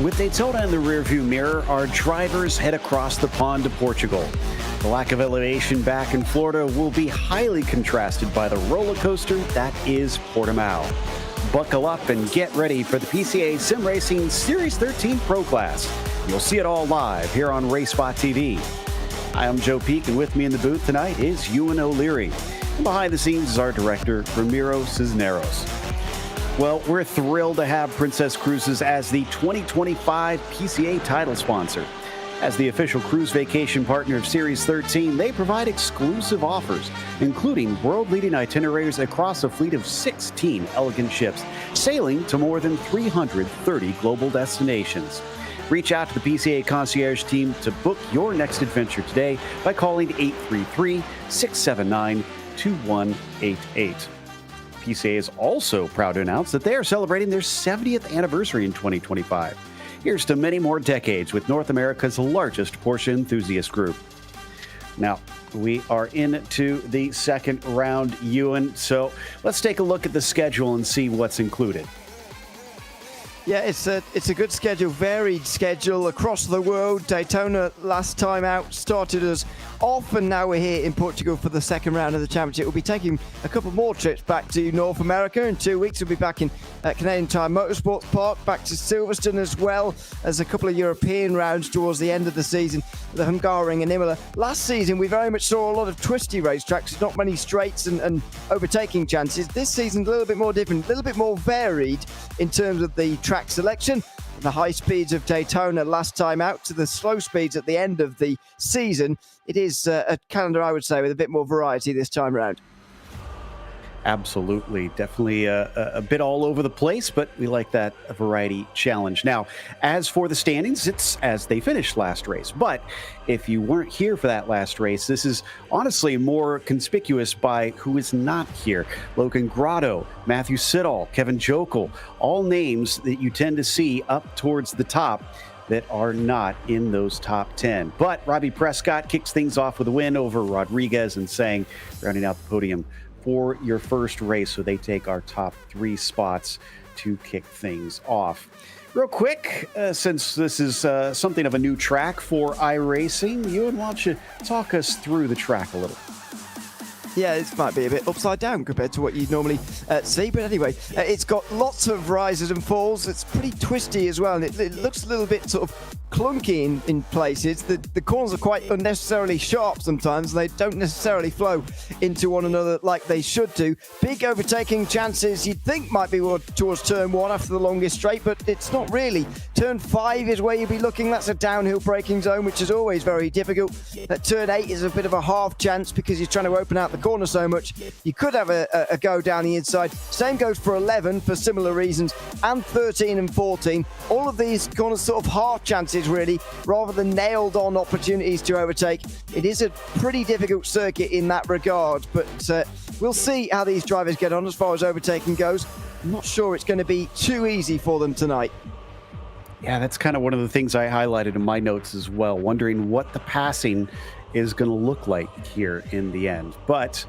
With Daytona in the rearview mirror, our drivers head across the pond to Portugal. The lack of elevation back in Florida will be highly contrasted by the roller coaster that is Portimao. Buckle up and get ready for the PCA Sim Racing Series 13 Pro Class. You'll see it all live here on RaceSpotTV. I'm Joe Peak, and with me in the booth tonight is Ewan O'Leary. And behind the scenes is our director, Ramiro Cisneros. Well, we're thrilled to have Princess Cruises as the 2025 PCA title sponsor. As the official cruise vacation partner of Series 13, they provide exclusive offers, including world-leading itineraries across a fleet of 16 elegant ships, sailing to more than 330 global destinations. Reach out to the PCA concierge team to book your next adventure today by calling 833-679-2188. PCA is also proud to announce that they are celebrating their 70th anniversary in 2025. Here's to many more decades with North America's largest Porsche enthusiast group. Now, we are into the second round, Ewan, so let's take a look at the schedule and see what's included. Yeah, it's a good schedule, varied schedule across the world. Daytona last time out started us off, and now we're here in Portugal for the second round of the championship. We'll be taking a couple more trips back to North America. In 2 weeks, we'll be back in Canadian Tire Motorsports Park, back to Silverstone, as well as a couple of European rounds towards the end of the season, the Hungaroring and Imola. Last season, we very much saw a lot of twisty racetracks, not many straights and overtaking chances. This season's a little bit more different, a little bit more varied in terms of the track selection. The high speeds of Daytona last time out to the slow speeds at the end of the season. It is a calendar, I would say, with a bit more variety this time around. Absolutely. Definitely a bit all over the place, but we like that variety challenge. Now, as for the standings, it's as they finished last race. But if you weren't here for that last race, this is honestly more conspicuous by who is not here. Logan Grotto, Matthew Siddall, Kevin Jokel, all names that you tend to see up towards the top that are not in those top 10. But Robbie Prescott kicks things off with a win over Rodriguez and Sang, rounding out the podium for your first race, so they take our top 3 spots to kick things off. Real quick, since this is something of a new track for iRacing, Ewan, why don't you talk us through the track a little? Yeah, this might be a bit upside down compared to what you'd normally see. But anyway, it's got lots of rises and falls. It's pretty twisty as well. And it looks a little bit sort of clunky in places. The corners are quite unnecessarily sharp sometimes. They don't necessarily flow into one another like they should do. Big overtaking chances you'd think might be towards turn 1 after the longest straight, but it's not really. Turn 5 is where you'd be looking. That's a downhill braking zone, which is always very difficult. Turn 8 is a bit of a half chance because you're trying to open out the corner so much. You could have a go down the inside. Same goes for 11 for similar reasons, and 13 and 14. All of these corners sort of half chances really, rather than nailed on opportunities to overtake. It is a pretty difficult circuit in that regard, but we'll see how these drivers get on as far as overtaking goes. I'm not sure it's going to be too easy for them tonight. Yeah, that's kind of one of the things I highlighted in my notes as well, wondering what the passing is going to look like here in the end. But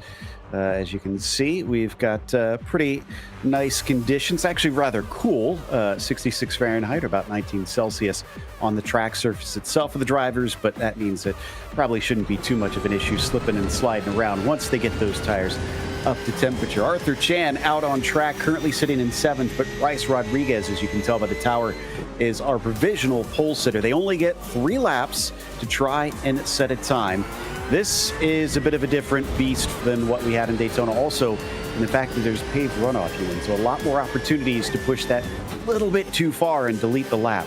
as you can see, we've got pretty nice conditions, actually rather cool, 66 Fahrenheit or about 19 Celsius on the track surface itself for the drivers, but that means that probably shouldn't be too much of an issue slipping and sliding around once they get those tires up to temperature. Arthur Chan out on track, currently sitting in 7th, but Bryce Rodriguez, as you can tell by the tower, is our provisional pole sitter. They only get 3 laps to try and set a time. This is a bit of a different beast than what we had in Daytona, also in the fact that there's paved runoff, Ewan, so a lot more opportunities to push that a little bit too far and delete the lap.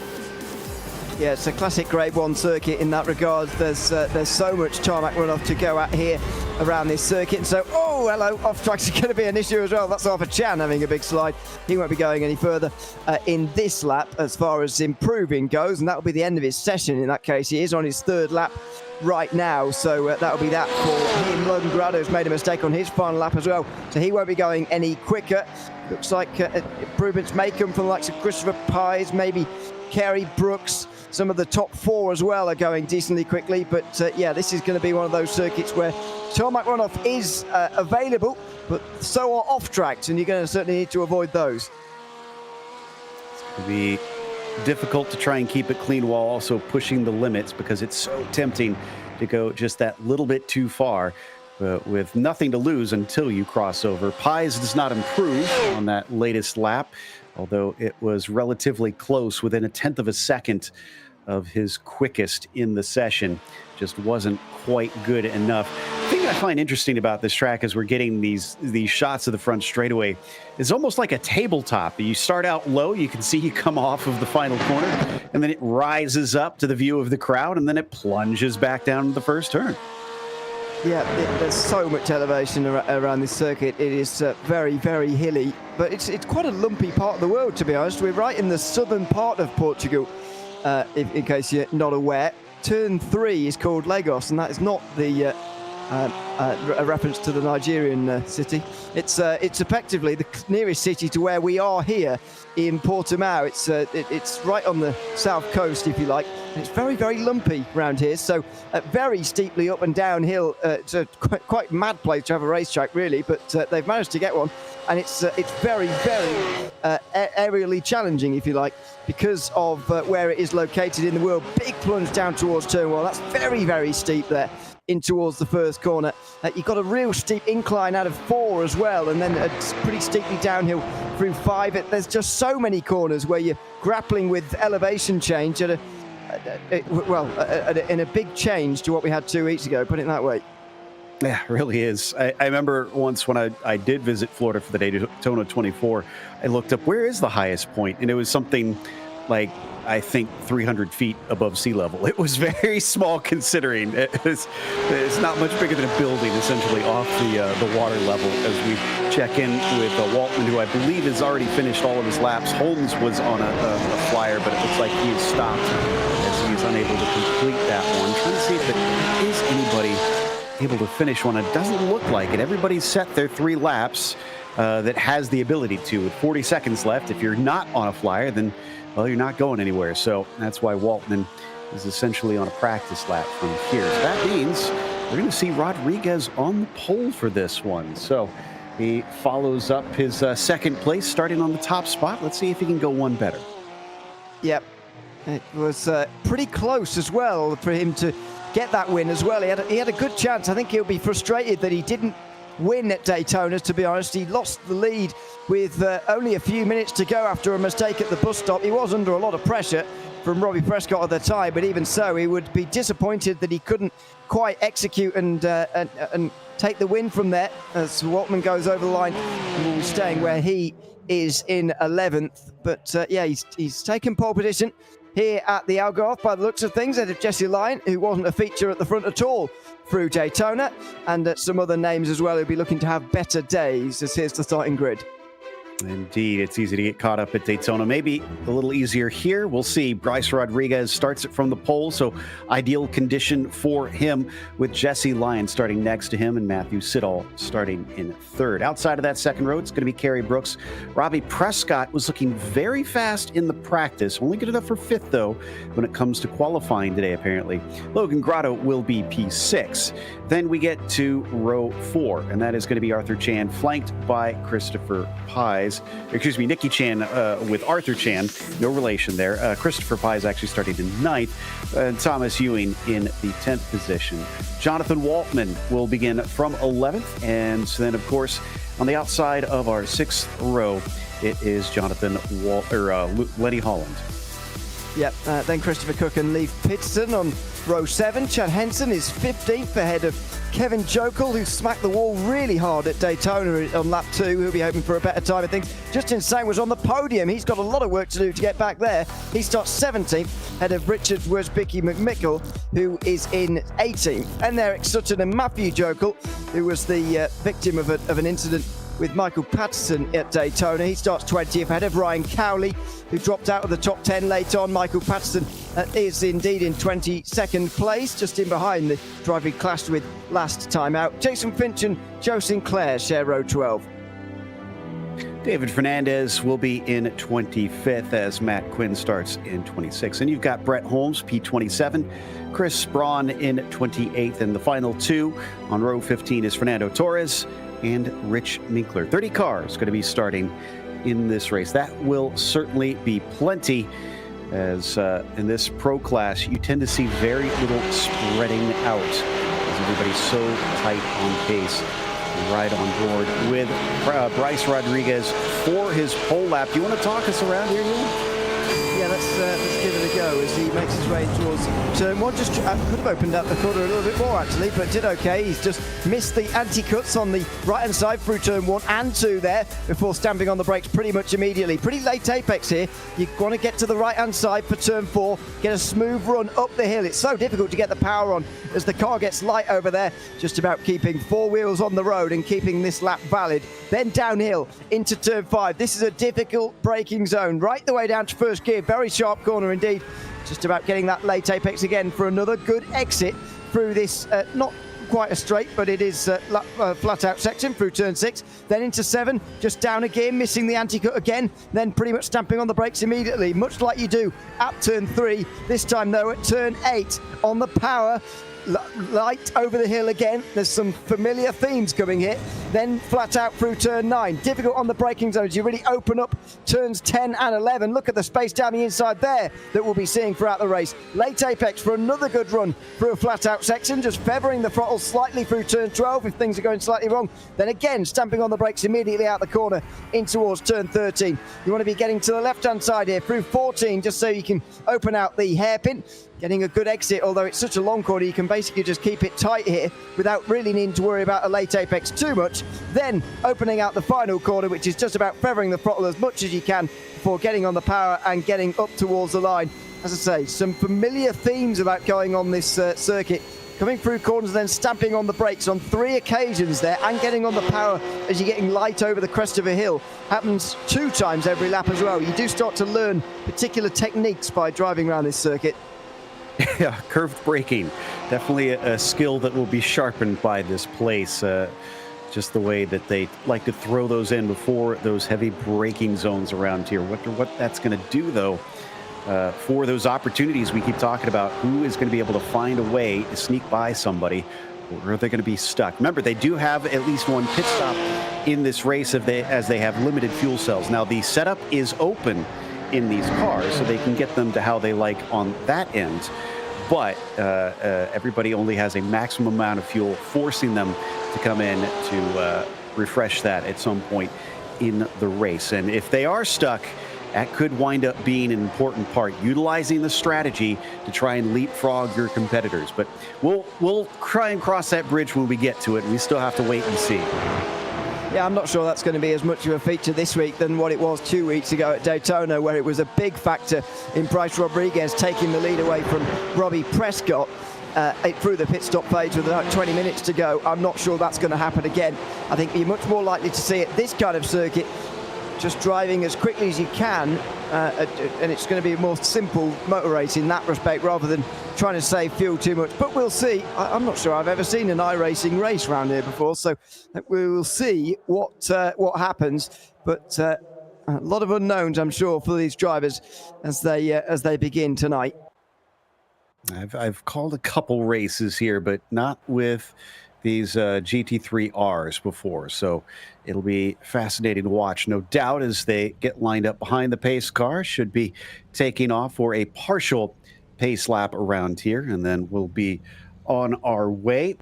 Yeah, it's a classic Grade 1 circuit in that regard. There's so much tarmac runoff to go at here around this circuit. And so, oh, hello, off track's going to be an issue as well. That's Arthur Chan having a big slide. He won't be going any further in this lap as far as improving goes, and that will be the end of his session in that case. He is on his 3rd lap right now, so that will be that for him. Logan Grotto's made a mistake on his final lap as well, so he won't be going any quicker. Looks like improvements may come from the likes of Christopher Pies, maybe Kerry Brooks. Some of the top 4 as well are going decently quickly, but yeah, this is going to be one of those circuits where tarmac runoff is available, but so are off tracks, and you're going to certainly need to avoid those. It's going to be difficult to try and keep it clean while also pushing the limits, because it's so tempting to go just that little bit too far with nothing to lose until you cross over. Pies does not improve on that latest lap, although it was relatively close, within a tenth of a second of his quickest in the session. Just wasn't quite good enough. The thing I find interesting about this track as we're getting these shots of the front straightaway is almost like a tabletop. You start out low, you can see you come off of the final corner, and then it rises up to the view of the crowd, and then it plunges back down to the first turn. Yeah, there's so much elevation around this circuit. It is very, very hilly, but it's quite a lumpy part of the world, to be honest. We're right in the southern part of Portugal, in case you're not aware. Turn 3 is called Lagos, and that is not the a reference to the Nigerian city. It's effectively the nearest city to where we are here in Portimao. It's right on the south coast, if you like. And it's very, very lumpy around here, so very steeply up and downhill. It's a quite mad place to have a racetrack, really, but they've managed to get one, and it's very, very aerially challenging, if you like, because of where it is located in the world. Big plunge down towards turn 1. That's very, very steep there in towards the first corner. You've got a real steep incline out of 4 as well, and then it's pretty steeply downhill through 5. There's just so many corners where you're grappling with elevation change in a big change to what we had 2 weeks ago, put it that way. Yeah, it really is. I remember once when I did visit Florida for the Daytona 24, I looked up, where is the highest point? And it was something like, I think, 300 feet above sea level. It was very small considering it's not much bigger than a building, essentially, off the water level. As we check in with Waltman, who I believe has already finished all of his laps. Holmes was on a flyer, but it looks like he has stopped as he is unable to complete that one. Trying to see if there is anybody able to finish one. It doesn't look like it. Everybody's set their 3 laps that has the ability to. With 40 seconds left, if you're not on a flyer, then, well, you're not going anywhere. So that's why Waltman is essentially on a practice lap from here. So that means we're going to see Rodriguez on the pole for this one. So he follows up his second place, starting on the top spot. Let's see if he can go one better. Yep. It was pretty close as well for him to get that win as well. He had a good chance. I think he'll be frustrated that he didn't win at Daytona, to be honest. He lost the lead with only a few minutes to go after a mistake at the bus stop. He was under a lot of pressure from Robbie Prescott at the time, but even so, he would be disappointed that he couldn't quite execute and take the win from there, as Waltman goes over the line and will be staying where he is in 11th. But yeah, he's taken pole position here at the Algarve by the looks of things, ahead of Jesse Lyon, who wasn't a feature at the front at all through Daytona, and some other names as well who'll be looking to have better days, as here's the starting grid. Indeed, it's easy to get caught up at Daytona. Maybe a little easier here. We'll see. Bryce Rodriguez starts it from the pole, so ideal condition for him, with Jesse Lyon starting next to him and Matthew Siddall starting in third. Outside of that second row, it's going to be Kerry Brooks. Robbie Prescott was looking very fast in the practice. Only good enough for 5th, though, when it comes to qualifying today, apparently. Logan Grotto will be P6. Then we get to row 4, and that is going to be Arthur Chan, flanked by Christopher Pies. Nicky Chan with Arthur Chan, no relation there. Christopher Pies actually starting in 9th, and Thomas Ewing in the 10th position. Jonathan Waltman will begin from 11th, and then, of course, on the outside of our 6th row, it is Lenny Holland. Yep, then Christopher Cook and Leif Pitstone on row 7. Chad Henson is 15th ahead of Kevin Jokel, who smacked the wall really hard at Daytona on lap 2. He'll be hoping for a better time, I think. Justin Sang was on the podium. He's got a lot of work to do to get back there. He starts 17th ahead of Richard Worsbicky McMichael, who is in 18th. And Eric Sutton and Matthew Jokel, who was the victim of an incident with Michael Patterson at Daytona. He starts 20th ahead of Ryan Cowley, who dropped out of the top 10 late on. Michael Patterson is indeed in 22nd place, just in behind the driver he clashed with last time out. Jason Finch and Joe Sinclair share row 12. David Fernandez will be in 25th as Matt Quinn starts in 26th. And you've got Brett Holmes, P27, Chris Braun in 28th. And the final 2 on row 15 is Fernando Torres and Rich Minkler. 30 cars going to be starting in this race. That will certainly be plenty as in this pro class, you tend to see very little spreading out as everybody's so tight on pace. Right on board with Bryce Rodriguez for his pole lap. Do you want to talk us around here, Neil? Yeah, let's give it a go as he makes his way towards turn one. Just could have opened up the corner a little bit more actually, but did okay. He's just missed the anti-cuts on the right-hand side through turn 1 and 2 there before stamping on the brakes pretty much immediately. Pretty late apex here. You want to get to the right-hand side for turn 4, get a smooth run up the hill. It's so difficult to get the power on as the car gets light over there. Just about keeping 4 wheels on the road and keeping this lap valid. Then downhill into turn 5. This is a difficult braking zone right the way down to first gear. Very sharp corner indeed. Just about getting that late apex again for another good exit through this not quite a straight, but it is flat out section through turn 6. Then into 7, just down a gear, missing the anti-cut again, then pretty much stamping on the brakes immediately, much like you do at turn 3. This time though at turn 8 on the power. Light over the hill again. There's some familiar themes coming here. Then flat out through turn 9. Difficult on the braking zones. You really open up turns 10 and 11. Look at the space down the inside there that we'll be seeing throughout the race. Late apex for another good run through a flat out section. Just feathering the throttle slightly through turn 12 if things are going slightly wrong. Then again stamping on the brakes immediately out the corner in towards turn 13. You want to be getting to the left hand side here through 14 just so you can open out the hairpin. Getting a good exit, although it's such a long corner, you can basically just keep it tight here without really needing to worry about a late apex too much. Then opening out the final corner, which is just about feathering the throttle as much as you can before getting on the power and getting up towards the line. As I say, some familiar themes about going on this circuit. Coming through corners, then stamping on the brakes on 3 occasions there and getting on the power as you're getting light over the crest of a hill. Happens 2 times every lap as well. You do start to learn particular techniques by driving around this circuit. Yeah, curved braking, definitely a skill that will be sharpened by this place. Just the way that they like to throw those in before those heavy braking zones around here. What that's going to do, though, for those opportunities we keep talking about, who is going to be able to find a way to sneak by somebody, or are they going to be stuck? Remember, they do have at least one pit stop in this race as they have limited fuel cells. Now, the setup is open in these cars, so they can get them to how they like on that end. But everybody only has a maximum amount of fuel, forcing them to come in to refresh that at some point in the race. And if they are stuck, that could wind up being an important part, utilizing the strategy to try and leapfrog your competitors. But we'll try and cross that bridge when we get to it. We still have to wait and see. Yeah, I'm not sure that's going to be as much of a feature this week than what it was 2 weeks ago at Daytona, where it was a big factor in Bryce Rodriguez taking the lead away from Robbie Prescott through the pit stop phase with about 20 minutes to go. I'm not sure that's going to happen again. I think you're much more likely to see it this kind of circuit, just driving as quickly as you can, and it's going to be a more simple motor race in that respect rather than trying to save fuel too much. But we'll see. I'm not sure I've ever seen an iRacing race around here before, so we will see what happens. But a lot of unknowns, I'm sure, for these drivers as they begin tonight. I've called a couple races here, but not with these GT3Rs before, so it'll be fascinating to watch, no doubt, as they get lined up behind the pace car. Should be taking off for a partial pace lap around here, and then we'll be on our way.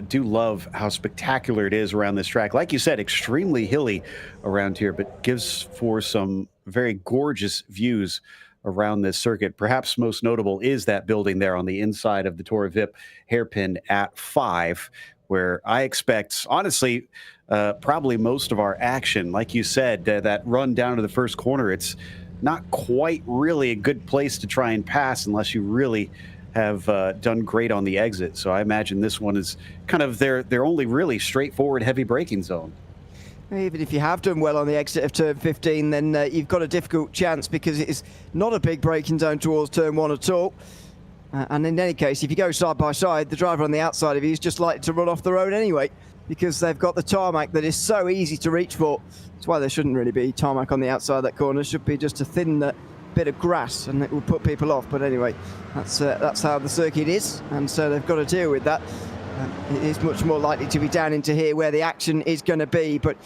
Do love how spectacular it is around this track. Like you said, extremely hilly around here, but gives for some very gorgeous views around this circuit. Perhaps most notable is that building there on the inside of the Toro VIP hairpin at 5, where I expect, honestly, probably most of our action. Like you said, that run down to the first corner, it's not quite really a good place to try and pass unless you really have done great on the exit. So I imagine this one is kind of their only really straightforward heavy braking zone. Even if you have done well on the exit of turn 15, then you've got a difficult chance because it is not a big braking zone towards turn 1 at all. And in any case, if you go side by side, the driver on the outside of you is just likely to run off the road anyway, because they've got the tarmac that is so easy to reach for. That's why there shouldn't really be tarmac on the outside of that corner. It should be just a thin bit of grass, and it will put people off. But anyway, that's how the circuit is, and so they've got to deal with that. It is much more likely to be down into here where the action is going to be, but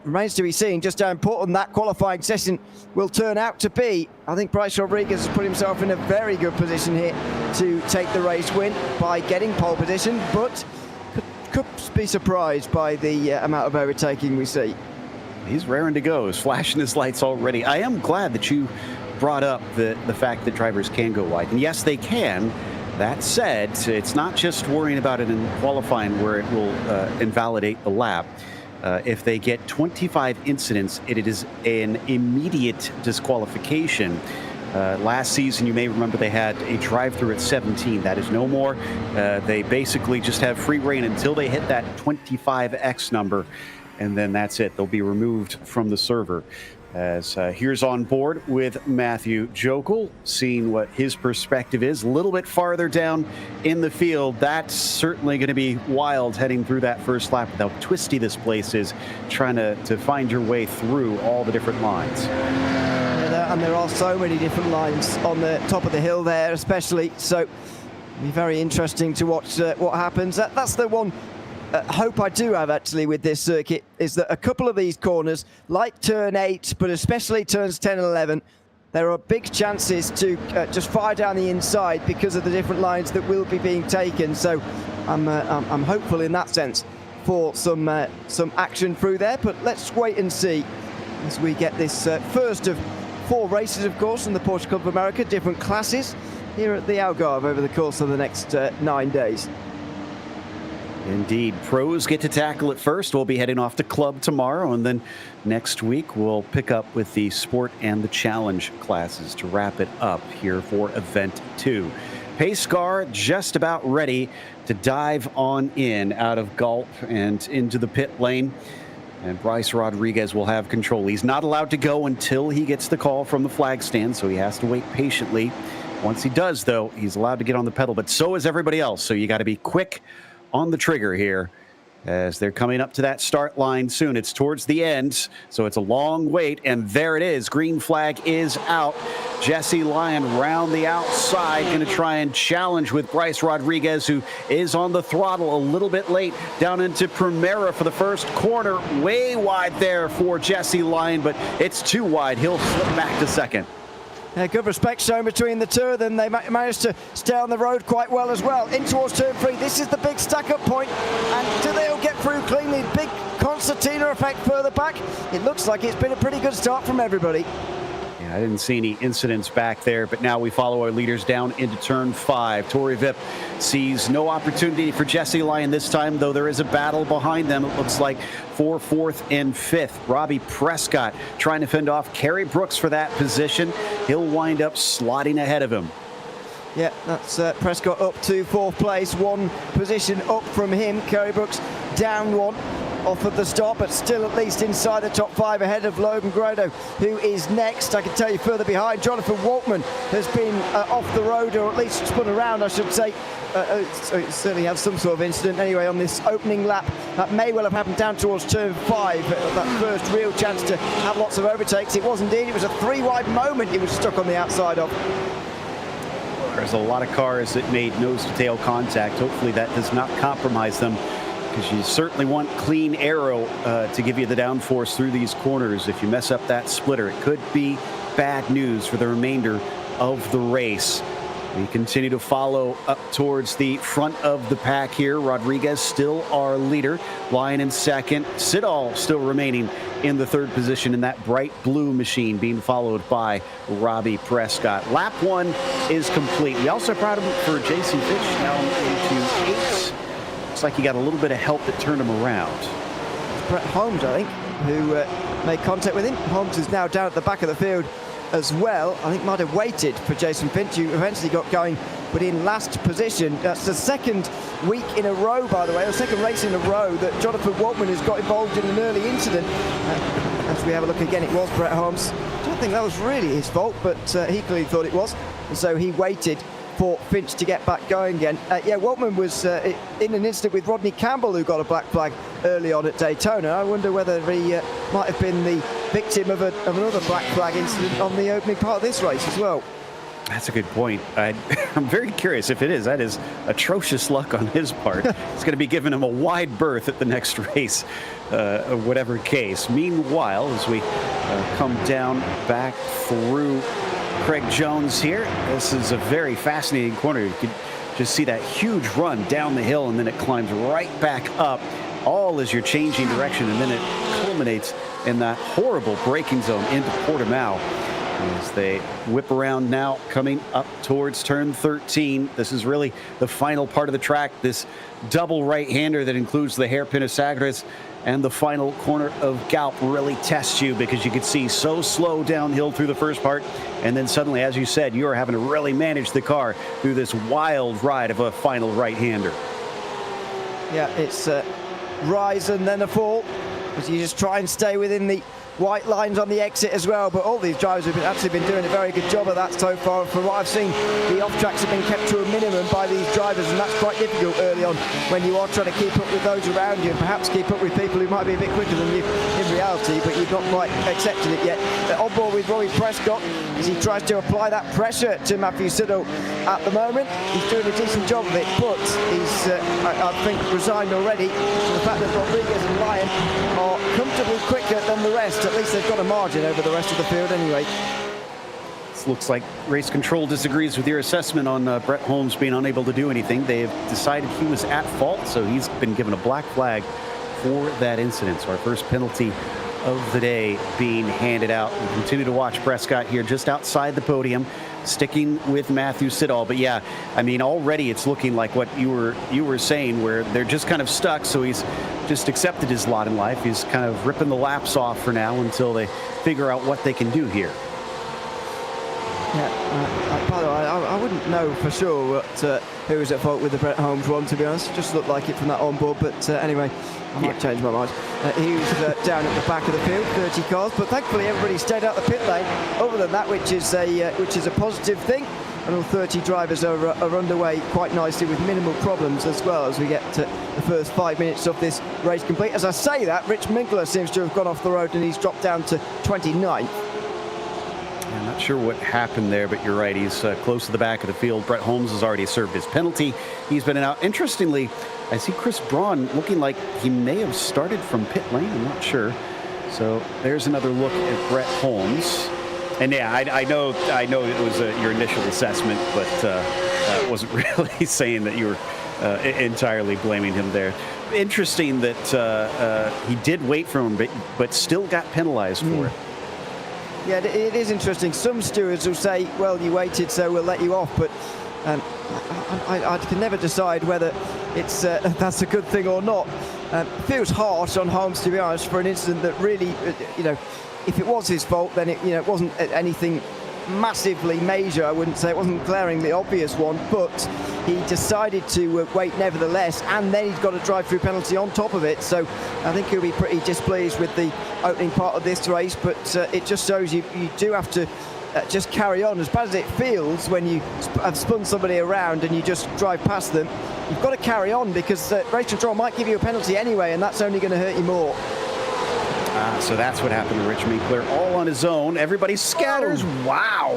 remains to be seen just how important that qualifying session will turn out to be. I think Bryce Rodriguez has put himself in a very good position here to take the race win by getting pole position, but could be surprised by the amount of overtaking we see. He's raring to go. He's flashing his lights already. I am glad that you brought up the fact that drivers can go wide. And yes, they can. That said, it's not just worrying about it in qualifying where it will invalidate the lap. If they get 25 incidents, it is an immediate disqualification. Last season, you may remember they had a drive-through at 17. That is no more. They basically just have free reign until they hit that 25X number, and then that's it. They'll be removed from the server. As here's on board with Matthew Jokel, seeing what his perspective is a little bit farther down in the field. That's certainly going to be wild heading through that first lap with how twisty this place is, trying to find your way through all the different lines. And there are so many different lines on the top of the hill there, especially. So it'll be very interesting to watch what happens. That's the one hope I do have actually with this circuit, is that a couple of these corners, like turn 8, but especially turns 10 and 11, there are big chances to just fire down the inside because of the different lines that will be being taken. So I'm hopeful in that sense for some action through there. But let's wait and see as we get this first of 4 races, of course, in the Porsche Cup of America, different classes here at the Algarve over the course of the next 9 days. Indeed. Pros get to tackle it first. We'll be heading off to Club tomorrow, and then next week we'll pick up with the Sport and the Challenge classes to wrap it up here for Event 2. Pace car just about ready to dive on in out of Gulp and into the pit lane. And Bryce Rodriguez will have control. He's not allowed to go until he gets the call from the flag stand, so he has to wait patiently. Once he does, though, he's allowed to get on the pedal, but so is everybody else. So you got to be quick on the trigger here as they're coming up to that start line soon. It's towards the end, so it's a long wait, and there it is. Green flag is out. Jesse Lyon round the outside, going to try and challenge with Bryce Rodriguez, who is on the throttle a little bit late down into Primera for the first corner. Way wide there for Jesse Lyon, but it's too wide. He'll slip back to second. Good respect shown between the two of them. They managed to stay on the road quite well as well. In towards turn 3. This is the big stack-up point. And do they all get through cleanly? Big concertina effect further back. It looks like it's been a pretty good start from everybody. I didn't see any incidents back there, but now we follow our leaders down into turn 5. Tori Vip sees no opportunity for Jesse Lyon this time, though there is a battle behind them. It looks like for 4th and 5th. Robbie Prescott trying to fend off Kerry Brooks for that position. He'll wind up slotting ahead of him. Yeah, that's Prescott up to 4th place, 1 position up from him. Kerry Brooks down 1. Off at the stop, but still at least inside the top 5 ahead of Logan Grado, who is next. I can tell you further behind, Jonathan Waltman has been off the road, or at least spun around, I should say. So certainly had some sort of incident anyway on this opening lap. That may well have happened down towards turn 5. That first real chance to have lots of overtakes. It was indeed. It was a 3-wide moment he was stuck on the outside of. There's a lot of cars that made nose-to-tail contact. Hopefully that does not compromise them, because you certainly want clean aero to give you the downforce through these corners. If you mess up that splitter, it could be bad news for the remainder of the race. We continue to follow up towards the front of the pack here. Rodriguez still our leader. Lyon in second. Siddall still remaining in the 3rd position in that bright blue machine, being followed by Robbie Prescott. Lap 1 is complete. We also proud of him for Jason Fitch now into 8th. Looks like he got a little bit of help that turned him around. It's Brett Holmes, I think, who made contact with him. Holmes is now down at the back of the field as well. I think might have waited for Jason Finch, who eventually got going, but in last position. That's the 2nd week in a row, by the way, or 2nd race in a row that Jonathan Waltman has got involved in an early incident. As we have a look again, it was Brett Holmes. I don't think that was really his fault, but he clearly thought it was, and so he waited for Finch to get back going again. Yeah, Waltman was in an incident with Rodney Campbell, who got a black flag early on at Daytona. I wonder whether he might have been the victim of another black flag incident on the opening part of this race as well. That's a good point. I'm very curious if it is. That is atrocious luck on his part. It's going to be giving him a wide berth at the next race, whatever case. Meanwhile, as we come down back through Craig Jones here, this is a very fascinating corner. You can just see that huge run down the hill, and then it climbs right back up, all as you're changing direction, and then it culminates in that horrible braking zone into Portimao. As they whip around now, coming up towards turn 13. This is really the final part of the track. This double right-hander that includes the hairpin of Sagres and the final corner of Galp really tests you, because you can see so slow downhill through the first part. And then suddenly, as you said, you're having to really manage the car through this wild ride of a final right-hander. Yeah, it's a rise and then a fall, as you just try and stay within the white lines on the exit as well. But all these drivers have actually been doing a very good job of that so far. From what I've seen, the off-tracks have been kept to a minimum by these drivers, and that's quite difficult early on when you are trying to keep up with those around you, and perhaps keep up with people who might be a bit quicker than you in reality, but you've not quite accepted it yet. On board with Rory Prescott as he tries to apply that pressure to Matthew Siddle at the moment. He's doing a decent job of it, but he's, I think, resigned already to the fact that Rodriguez and Lyon are comfortably quicker than the rest. At least they've got a margin over the rest of the field anyway. This looks like race control disagrees with your assessment on Brett Holmes being unable to do anything. They have decided he was at fault, so he's been given a black flag for that incident. So our first penalty of the day being handed out. We continue to watch Prescott here just outside the podium, sticking with Matthew Siddall. But yeah, I mean, already it's looking like what you were saying, where they're just kind of stuck. So he's just accepted his lot in life. He's kind of ripping the laps off for now until they figure out what they can do here. Yeah, by the way, I wouldn't know for sure who was at fault with the Brett Holmes one, to be honest. It just looked like it from that onboard, but anyway, I might change my mind. He was down at the back of the field, 30 cars, but thankfully everybody stayed out the pit lane. Other than that, which is a positive thing, and all 30 drivers are underway quite nicely with minimal problems as well, as we get to the first 5 minutes of this race complete. As I say that, Rich Minkler seems to have gone off the road, and he's dropped down to 29th. I'm not sure what happened there, but you're right. He's close to the back of the field. Brett Holmes has already served his penalty. He's been out. Interestingly, I see Chris Braun looking like he may have started from pit lane. I'm not sure. So there's another look at Brett Holmes. And yeah, I know it was your initial assessment, but I wasn't really saying that you were entirely blaming him there. Interesting that he did wait for him, but still got penalized for it. Yeah, it is interesting. Some stewards will say, well, you waited, so we'll let you off. But I can never decide whether it's that's a good thing or not. It feels harsh on Holmes, to be honest, for an incident that really, if it was his fault, then it wasn't anything massively major. I wouldn't say it wasn't glaringly obvious one, but he decided to wait nevertheless, and then he's got a drive-through penalty on top of it. So I think he'll be pretty displeased with the opening part of this race, but it just shows you do have to just carry on. As bad as it feels when you have spun somebody around and you just drive past them, you've got to carry on, because race control might give you a penalty anyway, and that's only going to hurt you more. So that's what happened to Rich Minkler, all on his own. Everybody scatters. Oh. Wow.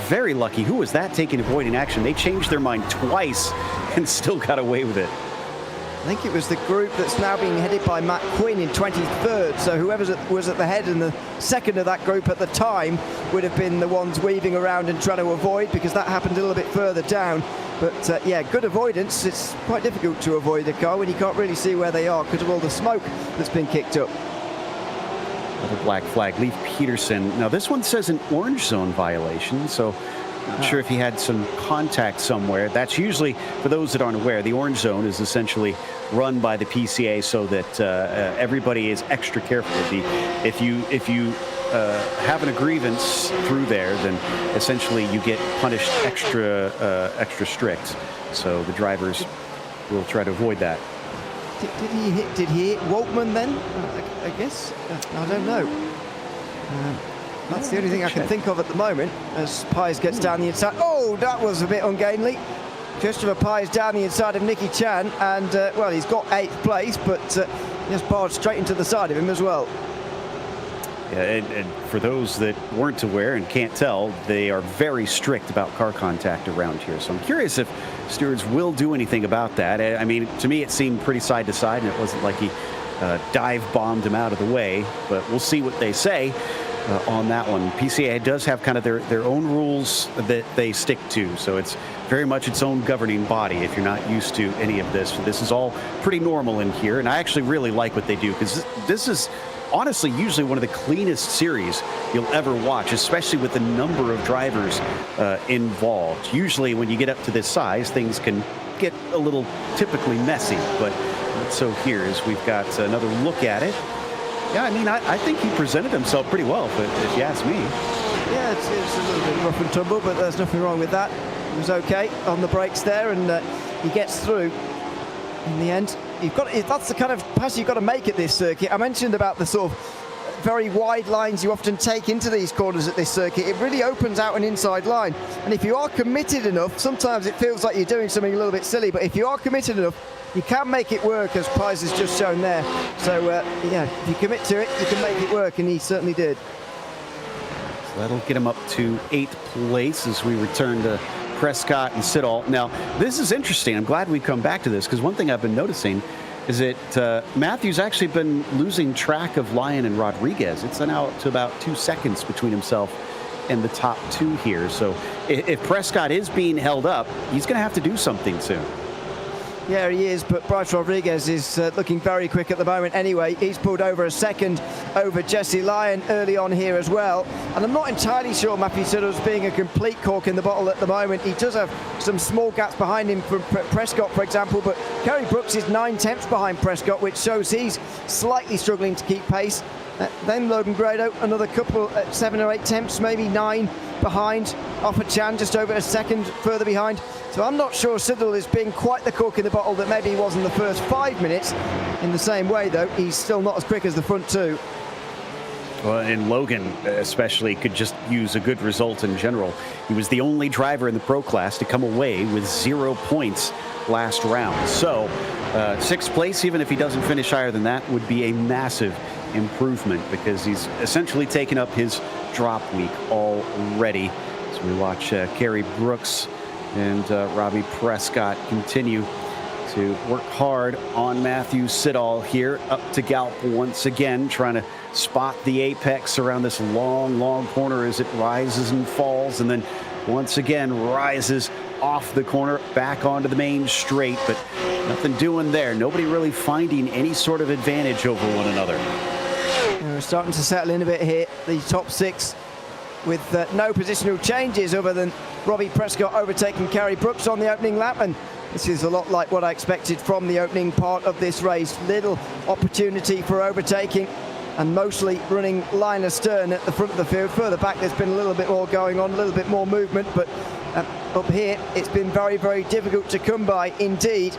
Very lucky. Who was that taking avoiding action? They changed their mind twice and still got away with it. I think it was the group that's now being headed by Matt Quinn in 23rd. So whoever was at the head and the second of that group at the time would have been the ones weaving around and trying to avoid, because that happened a little bit further down. But yeah, good avoidance. It's quite difficult to avoid a car when you can't really see where they are because of all the smoke that's been kicked up. Another black flag, Leif Peterson. Now this one says an orange zone violation, so not sure if he had some contact somewhere. That's usually, for those that aren't aware, the orange zone is essentially run by the PCA so that everybody is extra careful. If you have an grievance through there, then essentially you get punished extra strict. So the drivers will try to avoid that. Did he hit Waltman then? I guess. I don't know. That's the only thing I can think of at the moment, as Pies gets down the inside. Oh, that was a bit ungainly. Christopher Pies down the inside of Nicky Chan, and well, he's got 8th place, but just barged straight into the side of him as well. And for those that weren't aware and can't tell, they are very strict about car contact around here. So I'm curious if stewards will do anything about that. I mean, to me, it seemed pretty side to side, and it wasn't like he dive bombed him out of the way. But we'll see what they say on that one. PCA does have kind of their own rules that they stick to. So it's very much its own governing body if you're not used to any of this. This is all pretty normal in here. And I actually really like what they do, because this is honestly usually one of the cleanest series you'll ever watch, especially with the number of drivers involved. Usually when you get up to this size, things can get a little typically messy, but so here as we've got another look at it. Yeah, I mean, I think he presented himself pretty well, but if you ask me. Yeah, it's a little bit rough and tumble, but there's nothing wrong with that. He was okay on the brakes there, and he gets through in the end. That's the kind of pass you've got to make at this circuit. I mentioned about the sort of very wide lines you often take into these corners at this circuit. It really opens out an inside line, and if you are committed enough, sometimes it feels like you're doing something a little bit silly, but if you are committed enough, you can make it work, as Pies has just shown there. So yeah, if you commit to it, you can make it work, and he certainly did. So that'll get him up to 8th place as we return to Prescott and Siddall. Now, this is interesting. I'm glad we come back to this, because one thing I've been noticing is that Matthew's actually been losing track of Lyon and Rodriguez. It's now to about 2 seconds between himself and the top two here. So if Prescott is being held up, he's going to have to do something soon. Yeah, he is, but Bryce Rodriguez is looking very quick at the moment anyway. He's pulled over a second over Jesse Lyon early on here as well. And I'm not entirely sure Matthew Siddall's being a complete cork in the bottle at the moment. He does have some small gaps behind him from Prescott, for example, but Kerry Brooks is 9/10 behind Prescott, which shows he's slightly struggling to keep pace. Then Logan Grado, another couple at 7 or 8 tenths, maybe 9 behind. Offa Chan just over a second further behind. So I'm not sure Siddall is being quite the cork in the bottle that maybe he was in the first 5 minutes. In the same way, though, he's still not as quick as the front two. Well, and Logan especially could just use a good result in general. He was the only driver in the pro class to come away with 0 points last round. So 6th place, even if he doesn't finish higher than that, would be a massive improvement, because he's essentially taken up his drop week already. So we watch Kerry Brooks and Robbie Prescott continue to work hard on Matthew Siddall here, up to Galp once again, trying to spot the apex around this long corner as it rises and falls, and then once again rises off the corner back onto the main straight, but nothing doing there. Nobody really finding any sort of advantage over one another. We're starting to settle in a bit here, the top 6, with no positional changes other than Robbie Prescott overtaking Kerry Brooks on the opening lap, and this is a lot like what I expected from the opening part of this race. Little opportunity for overtaking, and mostly running line astern at the front of the field. Further back, there's been a little bit more going on, a little bit more movement, but up here, it's been very difficult to come by indeed.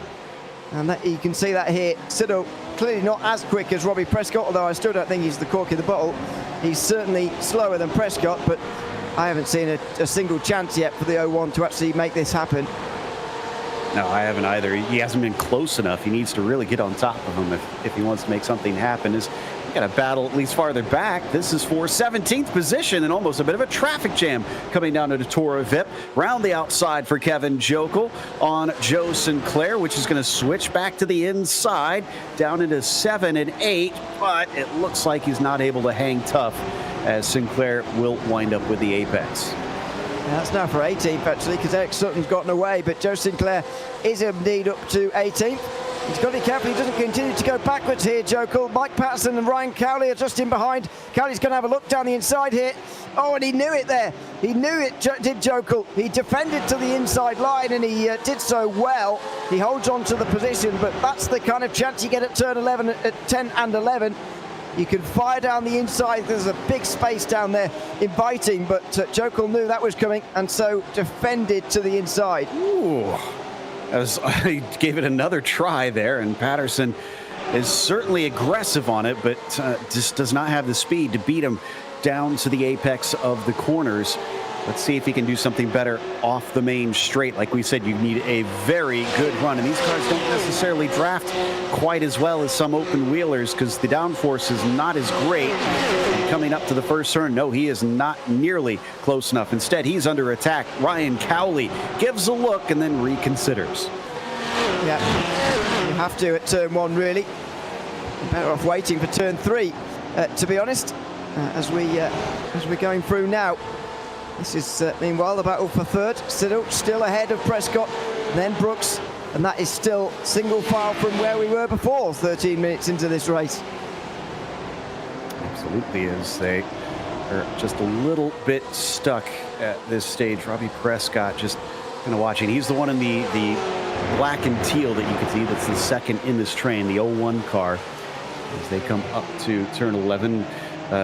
And that, you can see that here. Siddall clearly not as quick as Robbie Prescott, although I still don't think he's the cork in the bottle. He's certainly slower than Prescott, but I haven't seen a single chance yet for the 01 to actually make this happen. No, I haven't either. He hasn't been close enough. He needs to really get on top of him if he wants to make something happen. We've got a battle at least farther back. This is for 17th position, and almost a bit of a traffic jam coming down to Toro Vip. Round the outside for Kevin Jokel on Joe Sinclair, which is going to switch back to the inside down into 7 and 8, but it looks like he's not able to hang tough, as Sinclair will wind up with the apex. That's now for 18th, actually, because Eric Sutton's gotten away, but Joe Sinclair is indeed up to 18th. He's got to be careful he doesn't continue to go backwards here, Jokel. Mike Patterson and Ryan Cowley are just in behind. Cowley's going to have a look down the inside here. Oh, and he knew it there. He knew it, did Jokel. He defended to the inside line, and he did so well. He holds on to the position, but that's the kind of chance you get at turn 11, at 10 and 11. You can fire down the inside. There's a big space down there inviting, but Jokel knew that was coming and so defended to the inside. Ooh, I gave it another try there, and Patterson is certainly aggressive on it, but just does not have the speed to beat him down to the apex of the corners. Let's see if he can do something better off the main straight. Like we said, you need a very good run. And these cars don't necessarily draft quite as well as some open wheelers because the downforce is not as great. And coming up to the first turn, no, he is not nearly close enough. Instead, he's under attack. Ryan Cowley gives a look and then reconsiders. Yeah, you have to at turn 1, really. You're better off waiting for turn 3, to be honest, as we're going through now. This is, meanwhile, the battle for third. Still ahead of Prescott, then Brooks, and that is still single file from where we were before, 13 minutes into this race. Absolutely is. They are just a little bit stuck at this stage. Robbie Prescott just kind of watching. He's the one in the black and teal that you can see. That's the second in this train, the 01 car, as they come up to turn 11.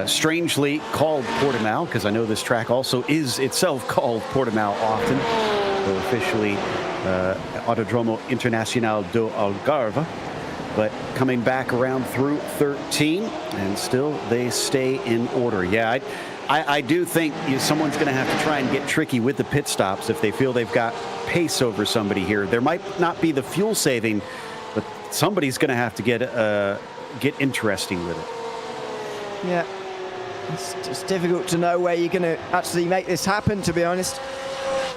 Strangely called Portimao, because I know this track also is itself called Portimao often, though officially Autodromo Internacional do Algarve. But coming back around through 13, and still they stay in order. Yeah, I do think someone's going to have to try and get tricky with the pit stops if they feel they've got pace over somebody here. There might not be the fuel saving, but somebody's going to have to get interesting with it. Yeah, it's difficult to know where you're going to actually make this happen, to be honest.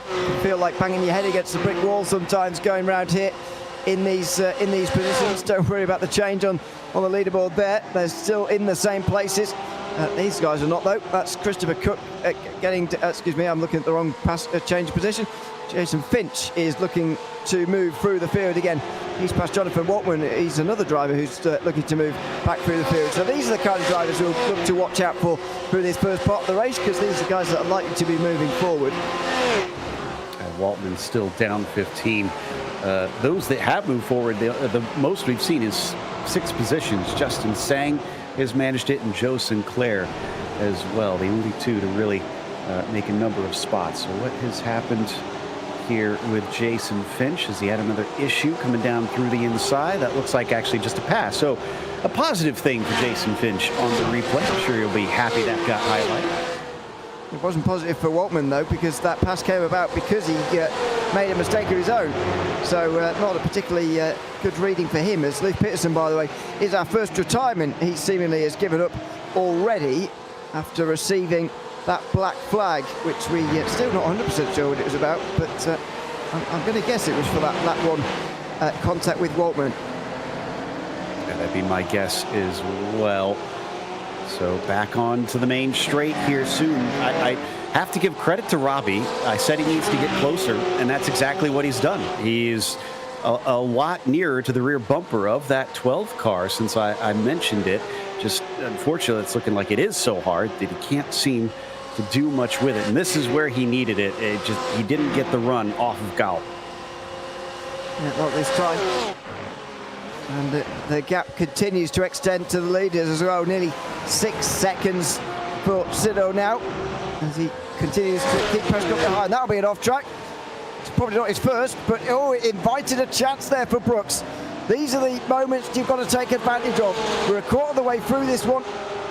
You feel like banging your head against the brick wall sometimes going around here in these positions. Don't worry about the change on the leaderboard there. They're still in the same places. These guys are not, though. That's Christopher Cook getting to, excuse me, I'm looking at the wrong change position. Jason Finch is looking to move through the field again. He's past Jonathan Waltman. He's another driver who's looking to move back through the field. So these are the kind of drivers we'll look to watch out for through this first part of the race, because these are guys that are likely to be moving forward. Waltman's still down 15. Those that have moved forward, the most we've seen is 6 positions. Justin Sang has managed it, and Joe Sinclair as well. The only 2 to really make a number of spots. So what has happened here with Jason Finch? Has he had another issue coming down through the inside? That looks like actually just a pass. So a positive thing for Jason Finch on the replay. I'm sure you'll be happy that got highlighted. It wasn't positive for Waltman, though, because that pass came about because he made a mistake of his own. So not a particularly good reading for him, as Leif Peterson, by the way, is our first retirement. He seemingly has given up already after receiving that black flag, which we still not 100% sure what it was about, but I'm going to guess it was for that lap 1 contact with Waltman. Yeah, that'd be my guess as well. So back on to the main straight here soon. I have to give credit to Robbie. I said he needs to get closer, and that's exactly what he's done. He's a lot nearer to the rear bumper of that 12 car since I mentioned it. Just unfortunately, it's looking like it is so hard that he can't seem to do much with it. And this is where he needed it. He didn't get the run off of Gal. Yeah, not this time. And the gap continues to extend to the leaders as well. Nearly 6 seconds for Sido now, as he continues to keep Prescott behind. That'll be an off track. It's probably not his first, but it invited a chance there for Brooks. These are the moments you've got to take advantage of. We're a quarter of the way through this one.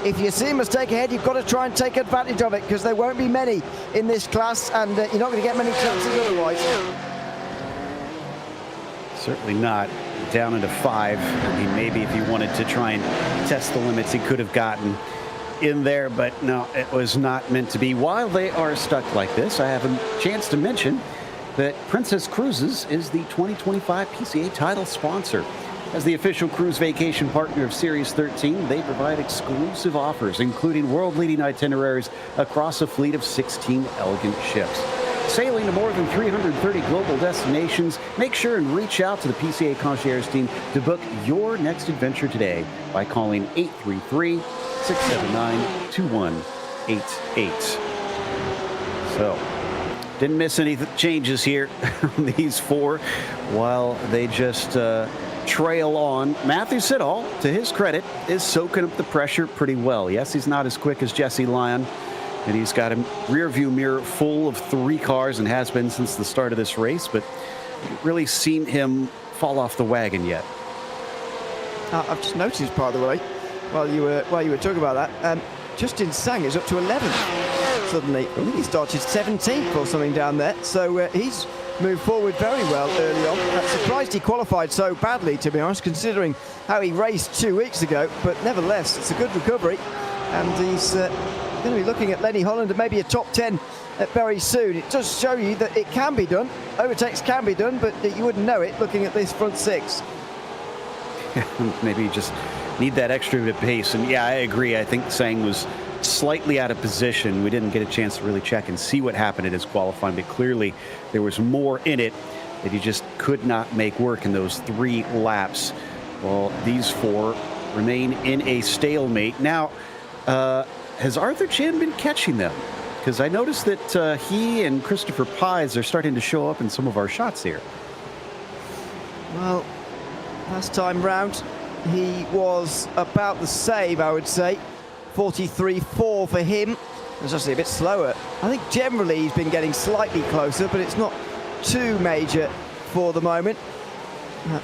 If you see a mistake ahead, you've got to try and take advantage of it, because there won't be many in this class, and you're not going to get many chances otherwise. Certainly not. Down into 5. I mean, maybe if he wanted to try and test the limits, he could have gotten in there, but no, it was not meant to be. While they are stuck like this, I have a chance to mention that Princess Cruises is the 2025 PCA title sponsor. As the official cruise vacation partner of Series 13, they provide exclusive offers, including world-leading itineraries across a fleet of 16 elegant ships. Sailing to more than 330 global destinations, make sure and reach out to the PCA Concierge team to book your next adventure today by calling 833-679-2188. So, didn't miss any changes here on these 4 while they just trail on. Matthew Siddall, to his credit, is soaking up the pressure pretty well. Yes, he's not as quick as Jesse Lyon, and he's got a rear view mirror full of 3 cars and has been since the start of this race, but haven't really seen him fall off the wagon yet. I've just noticed, by the way, while you were talking about that, Justin Sang is up to 11th. suddenly. I think he started 17th or something down there, so he's moved forward very well early on. Surprised he qualified so badly, to be honest, considering how he raced 2 weeks ago, but nevertheless, it's a good recovery, and he's going to be looking at Lenny Holland and maybe a top 10 very soon. It does show you that it can be done. Overtakes can be done, but you wouldn't know it looking at this front six. Maybe you just need that extra bit of pace. And yeah, I agree. I think Sang was slightly out of position. We didn't get a chance to really check and see what happened in his qualifying, but clearly there was more in it that he just could not make work in those 3 laps. Well, these 4 remain in a stalemate. Now, has Arthur Chan been catching them? Because I noticed that he and Christopher Pies are starting to show up in some of our shots here. Well, last time round, he was about the same, I would say. 43.4 for him. It was actually a bit slower. I think generally he's been getting slightly closer, but it's not too major for the moment.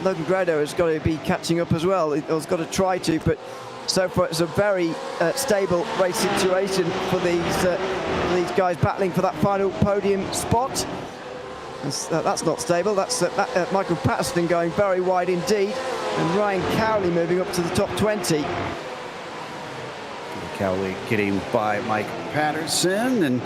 Logan Grado has got to be catching up as well. He's got to try to, but so far it's a very stable race situation for these guys battling for that final podium spot. That's not stable. That's Michael Patterson going very wide indeed, and Ryan Cowley moving up to the top 20. Cowley getting by Mike Patterson and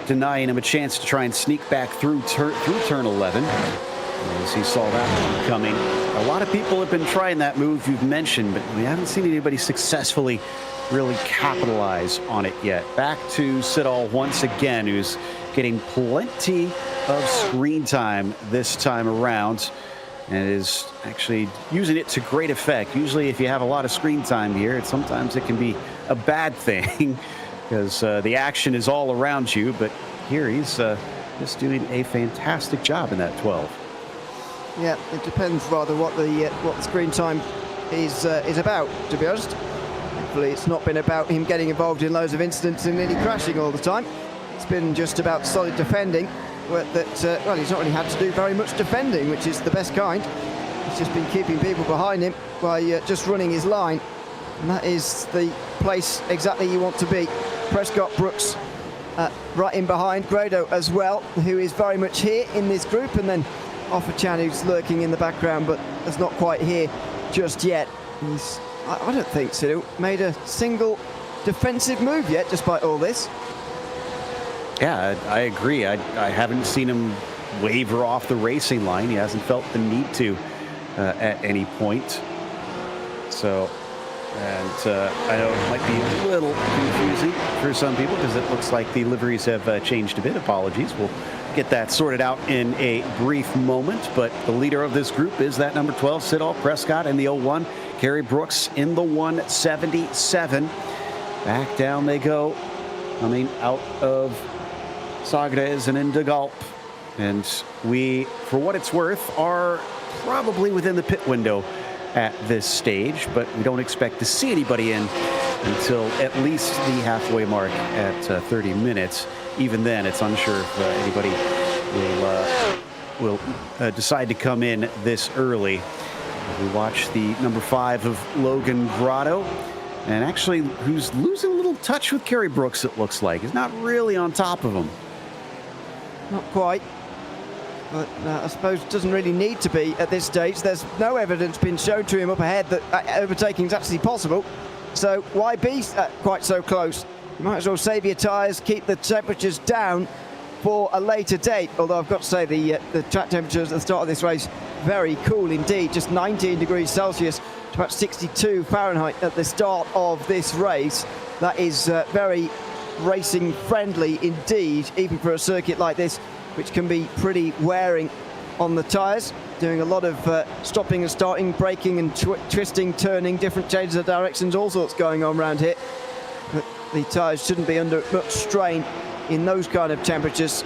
denying him a chance to try and sneak back through turn 11. As he saw that one coming. A lot of people have been trying that move you've mentioned, but we haven't seen anybody successfully really capitalize on it yet. Back to Siddall once again, who's getting plenty of screen time this time around, and is actually using it to great effect. Usually if you have a lot of screen time here, sometimes it can be a bad thing because the action is all around you, but here he's just doing a fantastic job in that 12. Yeah, it depends rather what the screen time is about, to be honest. Hopefully it's not been about him getting involved in loads of incidents and nearly crashing all the time. It's been just about solid defending. Well, he's not really had to do very much defending, which is the best kind. He's just been keeping people behind him by just running his line. And that is the place exactly you want to be. Prescott, Brooks right in behind. Grado as well, who is very much here in this group. And then Offa-Chan, who's lurking in the background, but is not quite here just yet. I don't think Sidhu made a single defensive move yet, despite all this. Yeah, I agree. I haven't seen him waver off the racing line. He hasn't felt the need to at any point. So, and I know it might be a little confusing for some people because it looks like the liveries have changed a bit. Apologies. We'll get that sorted out in a brief moment. But the leader of this group is that number 12, Siddall Prescott in the 01. Kerry Brooks in the 177. Back down they go, coming out of Sagres and into Gulp. And we, for what it's worth, are probably within the pit window at this stage, but we don't expect to see anybody in until at least the halfway mark at 30 minutes. Even then, it's unsure if anybody will decide to come in this early. We watch the number 5 of Logan Grotto, and actually who's losing a little touch with Kerry Brooks, it looks like. He's not really on top of him. Not quite. But I suppose it doesn't really need to be at this stage. There's no evidence been shown to him up ahead that overtaking is actually possible. So why be quite so close? You might as well save your tyres, keep the temperatures down for a later date. Although I've got to say the track temperatures at the start of this race, very cool indeed. Just 19 degrees Celsius to about 62 Fahrenheit at the start of this race. That is very racing friendly indeed, even for a circuit like this, which can be pretty wearing on the tyres, doing a lot of stopping and starting, braking and twisting, turning, different changes of directions, all sorts going on around here. But the tyres shouldn't be under much strain in those kind of temperatures,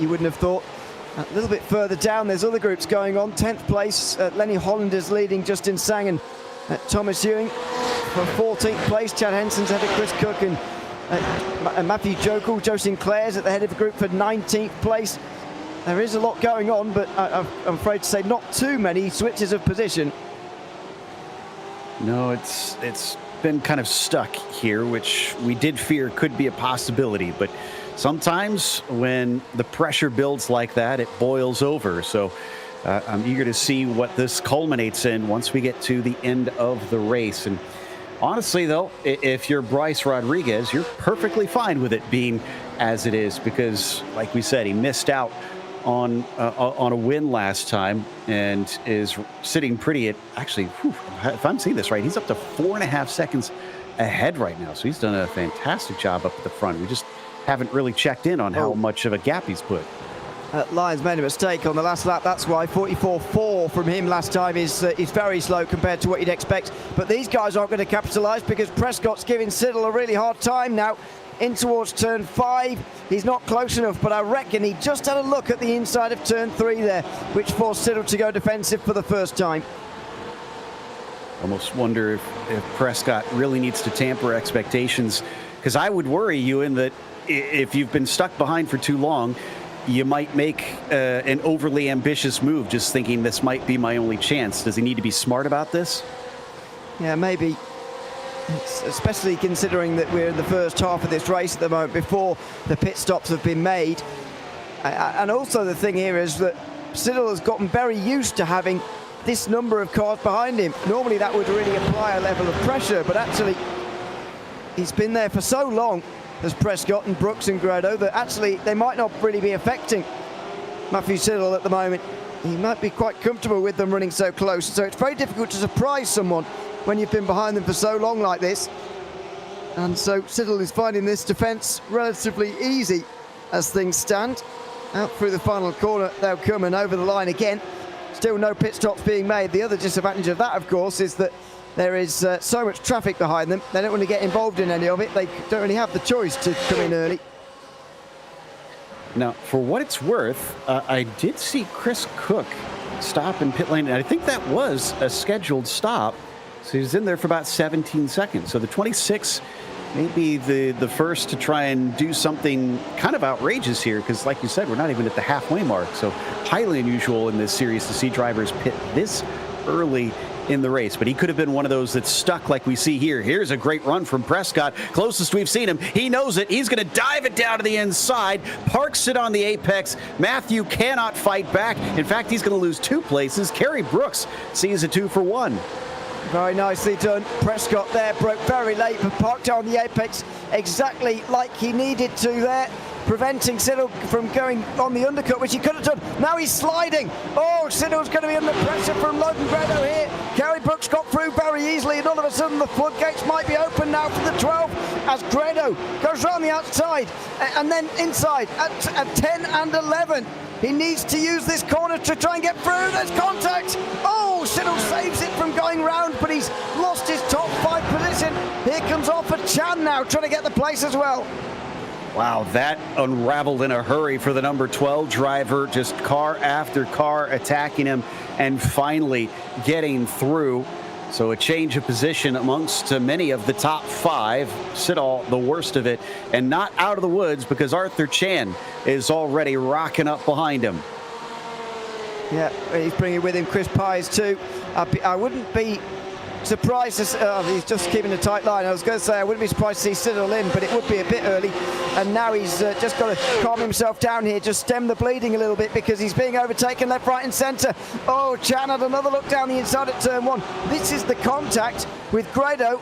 you wouldn't have thought. A little bit further down, there's other groups going on. 10th place, Lenny Holland is leading Justin Sang and Thomas Ewing for 14th place. Chad Henson's ahead of Chris Cook and Matthew Jokel. Joe Sinclair's at the head of the group for 19th place. There is a lot going on, but I'm afraid to say not too many switches of position. No, it's been kind of stuck here, which we did fear could be a possibility, but sometimes when the pressure builds like that, it boils over. So I'm eager to see what this culminates in once we get to the end of the race. And honestly, though, if you're Bryce Rodriguez, you're perfectly fine with it being as it is, because, like we said, he missed out on a win last time and is sitting pretty at, actually, if I'm seeing this right, he's up to 4.5 seconds ahead right now. So he's done a fantastic job up at the front. We just haven't really checked in on how much of a gap he's put. Lyons made a mistake on the last lap. That's why 44.4 from him last time is very slow compared to what you'd expect. But these guys aren't going to capitalise, because Prescott's giving Siddle a really hard time now. In towards turn 5, he's not close enough, but I reckon he just had a look at the inside of turn 3 there, which forced Siddle to go defensive for the first time. Almost wonder if Prescott really needs to tamper expectations, because I would worry you in that if you've been stuck behind for too long, you might make an overly ambitious move, just thinking this might be my only chance. Does he need to be smart about this? Yeah, maybe. Especially considering that we're in the first half of this race at the moment, before the pit stops have been made. And also the thing here is that Siddle has gotten very used to having this number of cars behind him. Normally that would really apply a level of pressure, but actually he's been there for so long, as Prescott and Brooks and Grado, that actually they might not really be affecting Matthew Siddle at the moment. He might be quite comfortable with them running so close, so it's very difficult to surprise someone when you've been behind them for so long like this. And so Siddle is finding this defence relatively easy as things stand. Out through the final corner they'll come, and over the line again. Still no pit stops being made. The other disadvantage of that, of course, is that there is so much traffic behind them. They don't want to get involved in any of it. They don't really have the choice to come in early. Now, for what it's worth, I did see Chris Cook stop in pit lane, and I think that was a scheduled stop. So he was in there for about 17 seconds. So the 26 may be the first to try and do something kind of outrageous here, because like you said, we're not even at the halfway mark. So highly unusual in this series to see drivers pit this early in the race. But he could have been one of those that's stuck like we see here. Here's a great run from Prescott. Closest we've seen him. He knows it. He's going to dive it down to the inside, parks it on the apex. Matthew cannot fight back. In fact, he's going to lose 2 places. Kerry Brooks sees a 2 for 1. Very nicely done. Prescott there broke very late, but parked on the apex exactly like he needed to there, preventing Siddle from going on the undercut, which he could have done. Now he's sliding. Oh, Siddle's going to be under pressure from Logan Grado here. Kerry Brooks got through very easily, and all of a sudden the floodgates might be open now for the 12 as Grado goes round the outside and then inside at 10 and 11. He needs to use this corner to try and get through. There's contact. Oh, Siddle saves it from going round, but he's lost his top 5 position. Here comes Alfred Chan now, trying to get the place as well. Wow, that unraveled in a hurry for the number 12 driver. Just car after car attacking him and finally getting through. So a change of position amongst many of the top 5. Siddle, the worst of it, and not out of the woods, because Arthur Chan is already rocking up behind him. Yeah, he's bringing with him Chris Pies too. I wouldn't be surprised to he's just keeping a tight line. I was going to say I wouldn't be surprised to see Siddle in, but it would be a bit early. And now he's just got to calm himself down here, just stem the bleeding a little bit, because he's being overtaken left, right and centre. Oh, Chan had another look down the inside at turn 1. This is the contact with Grado.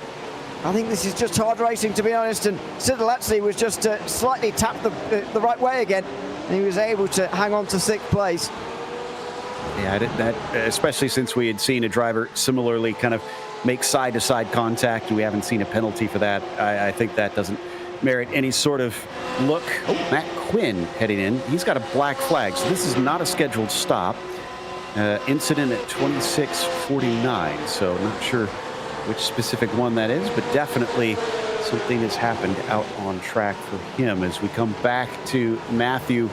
I think this is just hard racing, to be honest, and Siddle actually was just slightly tapped the right way again, and he was able to hang on to 6th place. Yeah, that especially since we had seen a driver similarly kind of make side-to-side contact, and we haven't seen a penalty for that. I think that doesn't merit any sort of look. Oh, Matt Quinn heading in. He's got a black flag, so this is not a scheduled stop. Incident at 26:49, so not sure which specific one that is, but definitely something has happened out on track for him. As we come back to Matthew,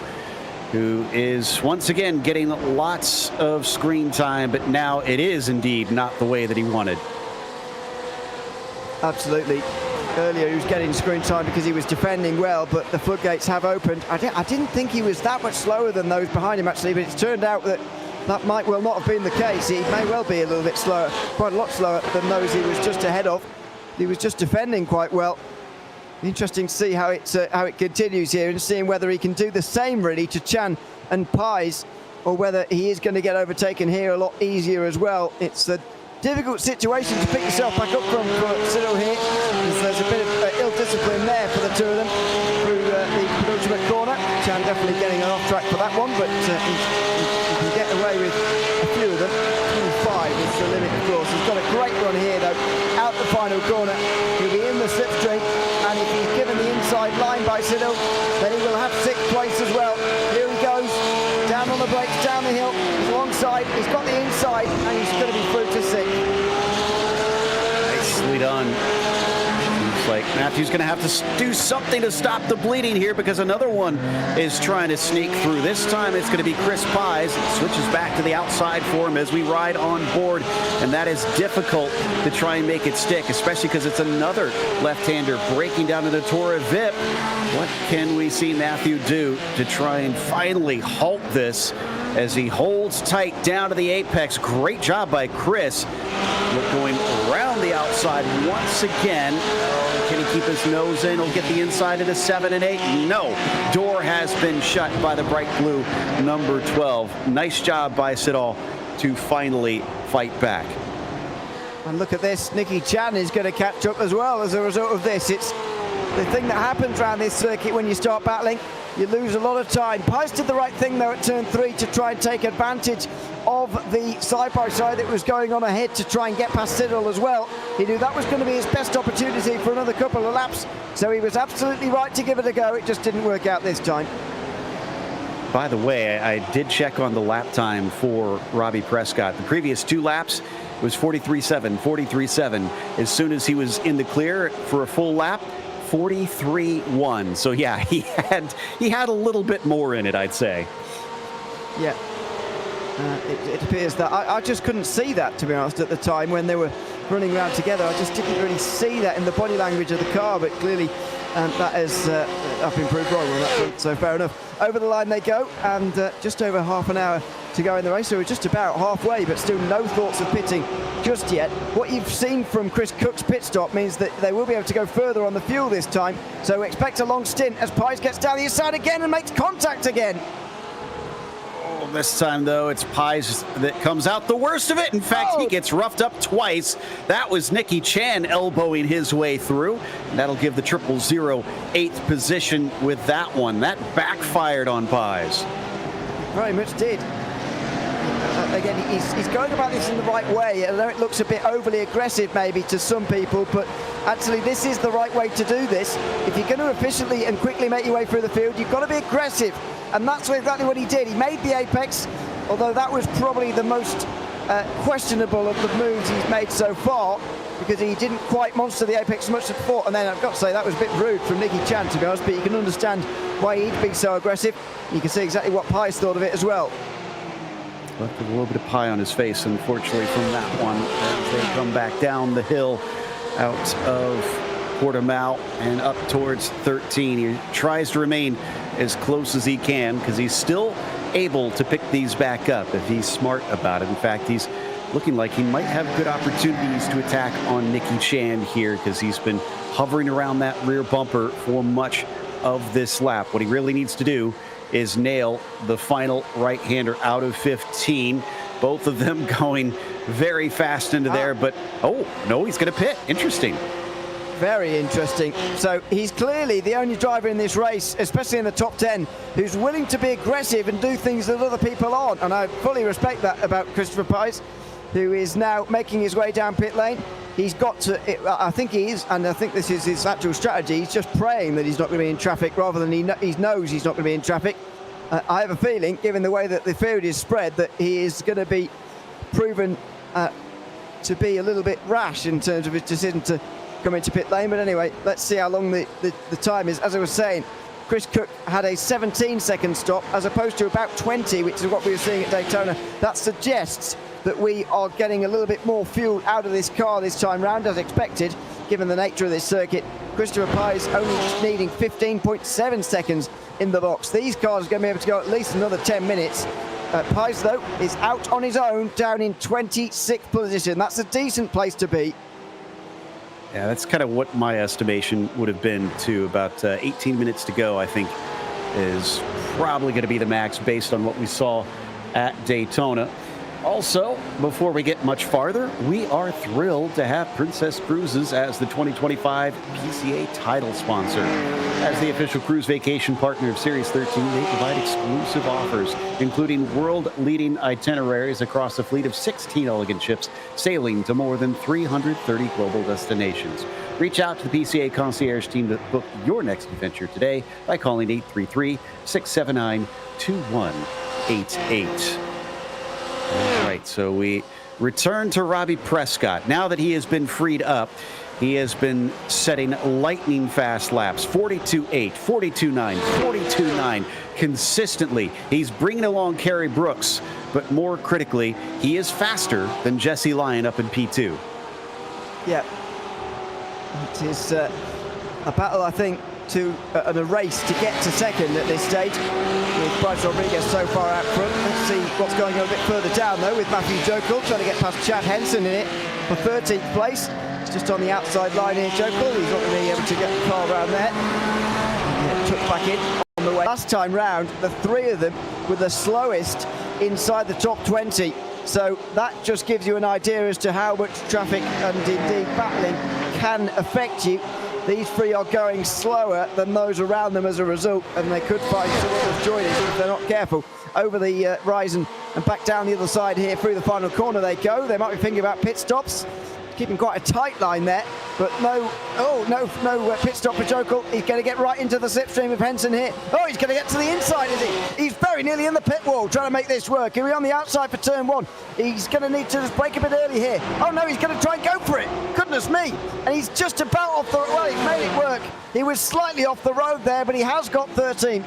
who is once again getting lots of screen time, but now it is indeed not the way that he wanted. Absolutely. Earlier he was getting screen time because he was defending well, but the floodgates have opened. I didn't think he was that much slower than those behind him, actually, but it's turned out that might well not have been the case. He may well be a little bit slower, quite a lot slower than those he was just ahead of. He was just defending quite well. Interesting to see how it continues here, and seeing whether he can do the same really to Chan and Pies, or whether he is going to get overtaken here a lot easier as well. It's a difficult situation to pick yourself back up from for Cyril here. There's a bit of ill discipline there for the two of them through the penultimate corner. Chan definitely getting an off track for that one, but he can get away with a few of them. 25 is the limit, of course. He's got a great run here though, out the final corner. He'll be in the slipstream, and if he's given the inside line by Cyril, then he will have 6th place as well. Here he goes, down on the brakes, down the hill, he's alongside, he's got the inside, and he's going to be through to 6th. Nicely done. Looks like Matthew's going to have to do something to stop the bleeding here, because another one is trying to sneak through. This time it's going to be Chris Pies. It switches back to the outside for him as we ride on board, and that is difficult to try and make it stick, especially because it's another left-hander breaking down into Tora Vip. What can we see Matthew do to try and finally halt this as he holds tight down to the apex? Great job by Chris. Going around the outside once again. Can he keep his nose in? He'll get the inside into 7 and 8. No. Door has been shut by the bright blue number 12. Nice job by Siddall to finally fight back. And look at this. Nicky Chan is going to catch up as well as a result of this. It's the thing that happens around this circuit when you start battling. You lose a lot of time. Pies did the right thing though at turn 3 to try and take advantage of the side-by-side that was going on ahead to try and get past Cyril as well. He knew that was going to be his best opportunity for another couple of laps, so he was absolutely right to give it a go. It just didn't work out this time. By the way, I did check on the lap time for Robbie Prescott. The previous 2 laps was 43.7, 43.7. As soon as he was in the clear for a full lap, 43.1. So yeah, he had a little bit more in it, I'd say. Yeah. It appears that I just couldn't see that, to be honest, at the time when they were running around together. I just didn't really see that in the body language of the car, but clearly that has I've been proved wrong on that front, so fair enough. Over the line they go, and just over half an hour to go in the race, so we're just about halfway, but still no thoughts of pitting just yet. What you've seen from Chris Cook's pit stop means that they will be able to go further on the fuel this time, so expect a long stint as Pies gets down the inside again and makes contact again. This time, though, it's Pies that comes out the worst of it. In fact, he gets roughed up twice. That was Nicky Chan elbowing his way through. And that'll give the 000 8th position with that one. That backfired on Pies. Very much did. Again, he's going about this in the right way. I know it looks a bit overly aggressive maybe to some people, but actually this is the right way to do this. If you're going to efficiently and quickly make your way through the field, you've got to be aggressive. And that's exactly what he did. He made the apex, although that was probably the most questionable of the moves he's made so far, because he didn't quite monster the apex as much as before. And then I've got to say that was a bit rude from Nicky Chan, to be honest, but you can understand why he'd be so aggressive. You can see exactly what Pies thought of it as well. Left with a little bit of pie on his face, unfortunately, from that one, as they come back down the hill out of Portimao and up towards 13. He tries to remain as close as he can, because he's still able to pick these back up if he's smart about it. In fact, he's looking like he might have good opportunities to attack on Nicky Chan here, because he's been hovering around that rear bumper for much of this lap. What he really needs to do is nail the final right-hander out of 15. Both of them going very fast into there, but oh no, he's going to pit. Interesting. Very interesting. So he's clearly the only driver in this race, especially in the top 10, who's willing to be aggressive and do things that other people aren't. And I fully respect that about Christopher Pies, who is now making his way down pit lane. He's got to, I think he is, and I think this is his actual strategy. He's just praying that he's not going to be in traffic rather than he knows he's not going to be in traffic. I have a feeling, given the way that the field is spread, that he is going to be proven to be a little bit rash in terms of his decision to come into pit lane. But anyway, let's see how long the time is. As I was saying, Chris Cook had a 17-second stop as opposed to about 20, which is what we were seeing at Daytona. That suggests that we are getting a little bit more fuel out of this car this time round, as expected, given the nature of this circuit. Christopher Pies only needing 15.7 seconds in the box. These cars are going to be able to go at least another 10 minutes. Pies, though, is out on his own, down in 26th position. That's a decent place to be. Yeah, that's kind of what my estimation would have been too. About 18 minutes to go, I think, is probably going to be the max based on what we saw at Daytona. Also, before we get much farther, we are thrilled to have Princess Cruises as the 2025 PCA title sponsor. As the official cruise vacation partner of Series 13, they provide exclusive offers, including world-leading itineraries across a fleet of 16 elegant ships sailing to more than 330 global destinations. Reach out to the PCA concierge team to book your next adventure today by calling 833-679-2188. All right, so we return to Robbie Prescott. Now that he has been freed up, he has been setting lightning fast laps, 42.8, 42.9, 42.9 consistently. He's bringing along Kerry Brooks, but more critically, he is faster than Jesse Lyon up in P2. Yeah, it is a battle, I think, and a race to get to second at this stage, with Bryce Rodriguez so far out front. Let's see what's going on a bit further down, though, with Matthew Jokel trying to get past Chad Henson in it for 13th place. He's just on the outside line here, Jokel. He's not going to be able to get the car around there. Tucked back in on the way. Last time round, the three of them were the slowest inside the top 20. So that just gives you an idea as to how much traffic and indeed battling can affect you. These three are going slower than those around them as a result, and they could find some others joining if they're not careful. Over the rise and back down the other side here through the final corner they go. They might be thinking about pit stops. Keeping quite a tight line there, but no pit stop for Jokel. He's going to get right into the slipstream of Henson here. Oh, he's going to get to the inside, is he? He's very nearly in the pit wall trying to make this work. He'll be on the outside for turn one. He's going to need to just break a bit early here. Oh no, he's going to try and go for it. Goodness me. And he's just about off the, well, he's made it work. He was slightly off the road there, but he has got 13.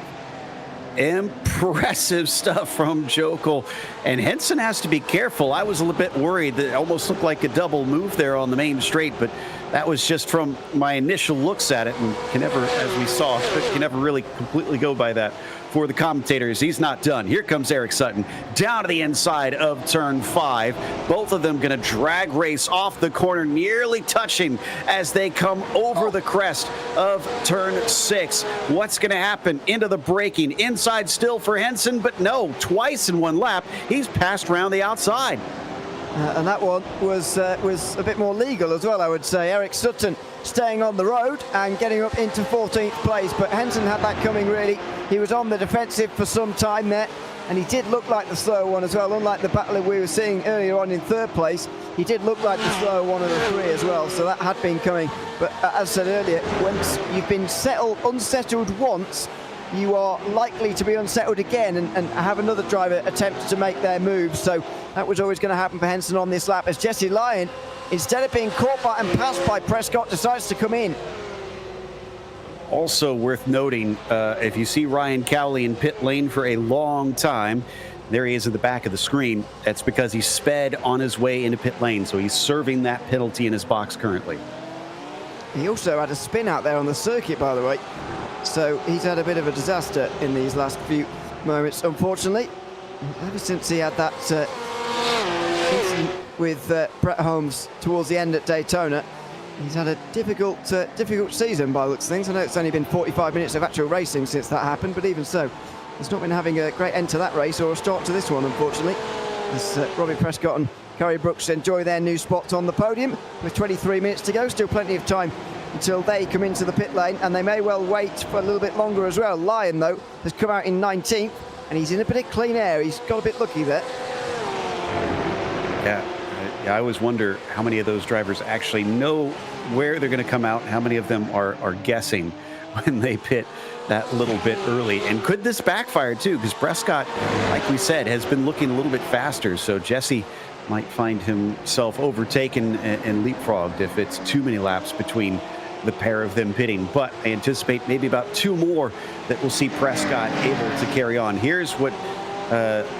Impressive stuff from Jokel. And Henson has to be careful. I was a little bit worried that it almost looked like a double move there on the main straight, but that was just from my initial looks at it, and can never, as we saw, can never really completely go by that. For the commentators, he's not done. Here comes Eric Sutton down to the inside of turn 5. Both of them going to drag race off the corner, nearly touching as they come over the crest of turn 6. What's going to happen? Into the braking. Inside still for Henson, but no, twice in one lap, he's passed around the outside. And that one was a bit more legal as well, I would say. Eric Sutton staying on the road and getting up into 14th place, but Henson had that coming, really. He was on the defensive for some time there, and he did look like the slower one as well. Unlike the battle we were seeing earlier on in 3rd place, he did look like the slower one of the three as well, so that had been coming. But as said earlier, once you've been unsettled once, you are likely to be unsettled again and have another driver attempt to make their move. So that was always going to happen for Henson on this lap, as Jesse Lyon, instead of being caught by and passed by Prescott, decides to come in. Also worth noting, if you see Ryan Cowley in pit lane for a long time, there he is at the back of the screen. That's because he sped on his way into pit lane, so he's serving that penalty in his box currently. He also had a spin out there on the circuit, by the way. So he's had a bit of a disaster in these last few moments, unfortunately. Ever since he had that incident with Brett Holmes towards the end at Daytona, he's had a difficult season by the looks of things. I know it's only been 45 minutes of actual racing since that happened, but even so, he's not been having a great end to that race or a start to this one, unfortunately. As Robbie Prescott and Kerry Brooks enjoy their new spots on the podium with 23 minutes to go. Still plenty of time until they come into the pit lane, and they may well wait for a little bit longer as well. Lyon, though, has come out in 19th, and he's in a bit of clean air. He's got a bit lucky there. Yeah, I always wonder how many of those drivers actually know where they're going to come out, how many of them are guessing when they pit that little bit early. And could this backfire too? Because Prescott, like we said, has been looking a little bit faster, so Jesse might find himself overtaken and leapfrogged if it's too many laps between the pair of them pitting. But I anticipate maybe about 2 more that we'll see Prescott able to carry on. Here's what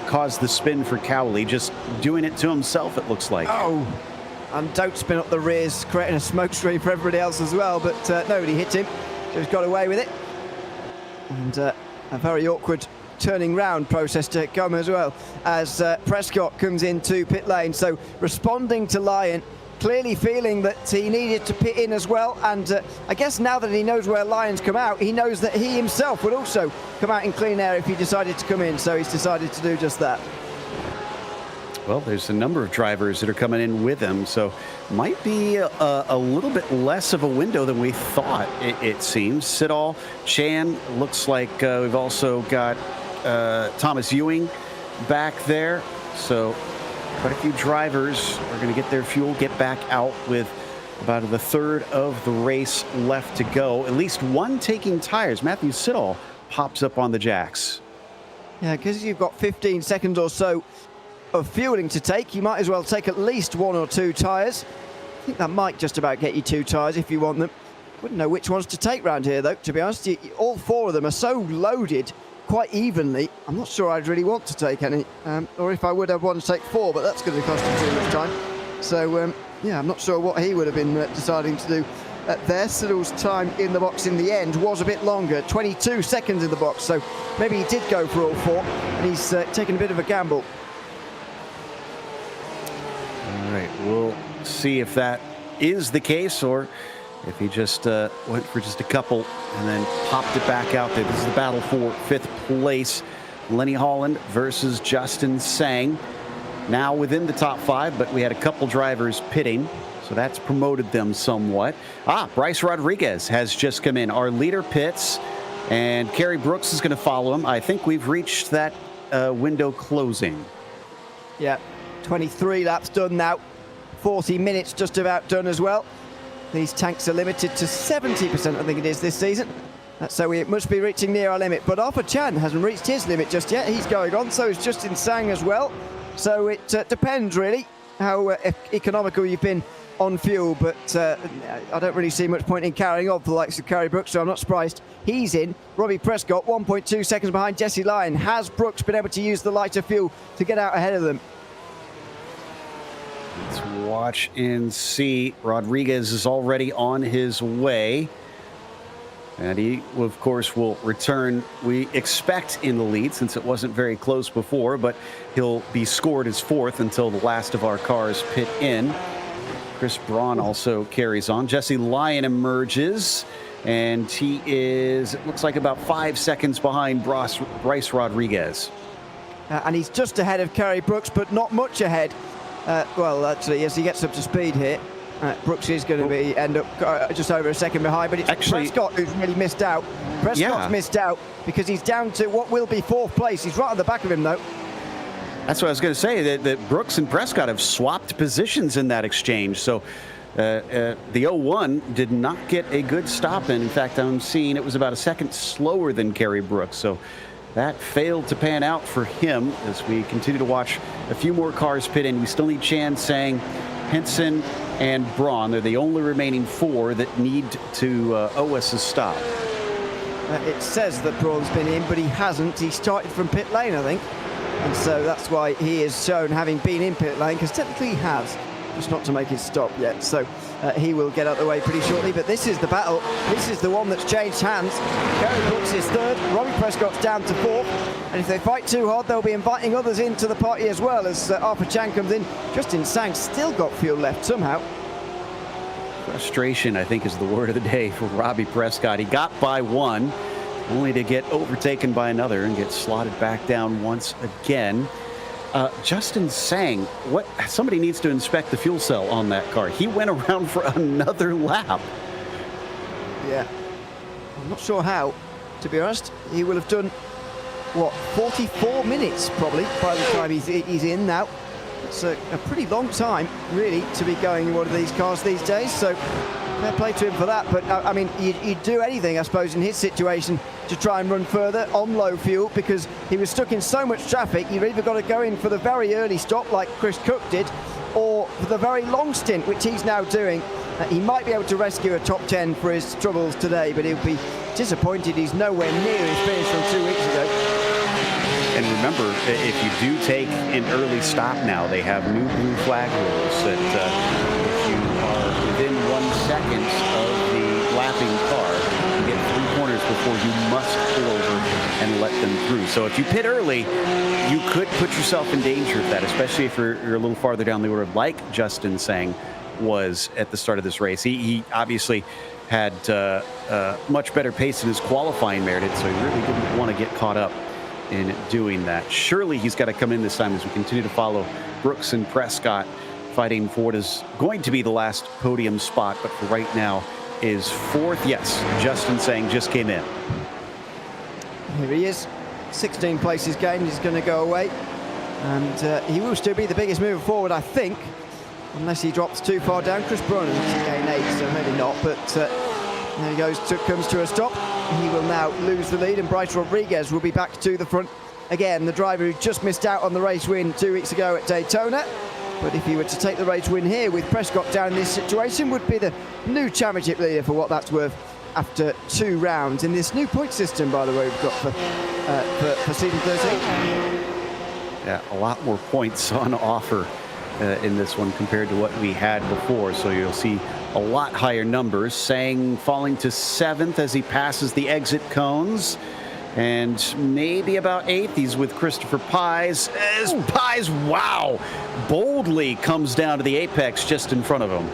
caused the spin for Cowley, just doing it to himself, it looks like. Oh, and don't spin up the rears, creating a smoke screen for everybody else as well, but nobody hit him, so he's got away with it. And a very awkward turning round process to come as well, as Prescott comes into pit lane. So responding to Lyon, clearly feeling that he needed to pit in as well, and I guess now that he knows where lions come out, he knows that he himself would also come out in clean air if he decided to come in, so he's decided to do just that. Well, there's a number of drivers that are coming in with him, so might be a little bit less of a window than we thought, it seems. Siddall, Chan, looks like we've also got Thomas Ewing back there. So quite a few drivers are going to get their fuel, get back out with about a third of the race left to go. At least one taking tires. Matthew Siddall pops up on the jacks. Yeah, because you've got 15 seconds or so of fueling to take, you might as well take at least 1 or 2 tyres. I think that might just about get you 2 tyres if you want them. Wouldn't know which ones to take round here, though, to be honest. All 4 of them are so loaded quite evenly. I'm not sure I'd really want to take any, or if I would, I'd want to take 4, but that's going to cost him too much time. So, yeah, I'm not sure what he would have been deciding to do there. Siddall's time in the box in the end was a bit longer, 22 seconds in the box, so maybe he did go for all 4, and he's taken a bit of a gamble. All right, we'll see if that is the case or if he just went for just a couple and then popped it back out there. This is the battle for 5th place. Lenny Holland versus Justin Sang. Now within the top 5, but we had a couple drivers pitting, so that's promoted them somewhat. Bryce Rodriguez has just come in. Our leader pits, and Kerry Brooks is going to follow him. I think we've reached that window closing. Yeah, 23 laps done now. 40 minutes just about done as well. These tanks are limited to 70%, I think it is, this season. So we must be reaching near our limit. But Arthur Chan hasn't reached his limit just yet. He's going on, so is Justin Sang as well. So it depends, really, how economical you've been on fuel. But I don't really see much point in carrying on for the likes of Kerry Brooks, so I'm not surprised. He's in. Robbie Prescott, 1.2 seconds behind Jesse Lyon. Has Brooks been able to use the lighter fuel to get out ahead of them? Let's watch and see. Rodriguez is already on his way. And he, of course, will return, we expect, in the lead since it wasn't very close before, but he'll be scored as 4th until the last of our cars pit in. Chris Braun also carries on. Jesse Lyon emerges, and he is, it looks like, about 5 seconds behind Bryce Rodriguez. And he's just ahead of Kerry Brooks, but not much ahead. Well, actually, as he gets up to speed here, Brooks is going to end up just over a second behind, but it's actually Prescott who's really missed out. Prescott's missed out because he's down to what will be 4th place. He's right at the back of him, though. That's what I was going to say, that Brooks and Prescott have swapped positions in that exchange. So the 01 did not get a good stop in. In fact, I'm seeing it was about a second slower than Kerry Brooks. So that failed to pan out for him as we continue to watch a few more cars pit in. We still need Chan, Sang, Henson, and Braun. They're the only remaining 4 that need to owe us a stop. It says that Braun's been in, but he hasn't. He started from pit lane, I think. And so that's why he is shown having been in pit lane, because technically he has, just not to make his stop yet. So he will get out of the way pretty shortly. But this is the battle. This is the one that's changed hands. Kerry Brooks is 3rd. Robbie Prescott's down to 4th. And if they fight too hard, they'll be inviting others into the party as well as Arthur Chan comes in. Justin Sang still got fuel left somehow. Frustration, I think, is the word of the day for Robbie Prescott. He got by 1, only to get overtaken by another and get slotted back down once again. Justin Sang, somebody needs to inspect the fuel cell on that car. He went around for another lap. Yeah, I'm not sure how, to be honest. He will have done, 44 minutes probably by the time he's in now. It's a pretty long time, really, to be going in one of these cars these days. So fair play to him for that. But I mean, you'd do anything, I suppose, in his situation to try and run further on low fuel, because he was stuck in so much traffic. You've either got to go in for the very early stop like Chris Cook did, or for the very long stint, which he's now doing. He might be able to rescue a top 10 for his troubles today, but he'll be disappointed he's nowhere near his finish from 2 weeks ago. And remember, if you do take an early stop now, they have new blue flag rules that if you are within 1 second of the lapping car, you get 3 corners before you must pull over and let them through. So if you pit early, you could put yourself in danger of that, especially if you're a little farther down the road, like Justin Sang was at the start of this race. He obviously had much better pace in his qualifying merited, so he really didn't want to get caught up in doing that. Surely he's got to come in this time as we continue to follow Brooks and Prescott fighting for what is going to be the last podium spot, but for right now is fourth. Yes, Justin Sang just came in. Here he is, 16 places gained. He's going to go away, and he will still be the biggest mover forward, I think, unless he drops too far down. Chris Brown to gain 8, so maybe not, but there he goes, comes to a stop. He will now lose the lead, and Bryce Rodriguez will be back to the front again, the driver who just missed out on the race win 2 weeks ago at Daytona. But if he were to take the race win here with Prescott down in this situation, would be the new championship leader for what that's worth after 2 rounds in this new point system, by the way, we've got for season 13. Yeah, a lot more points on offer in this one compared to what we had before, so you'll see a lot higher numbers. Sang falling to 7th as he passes the exit cones, and maybe about 8th. He's with Christopher Pies, as Pies, wow, boldly comes down to the apex just in front of him.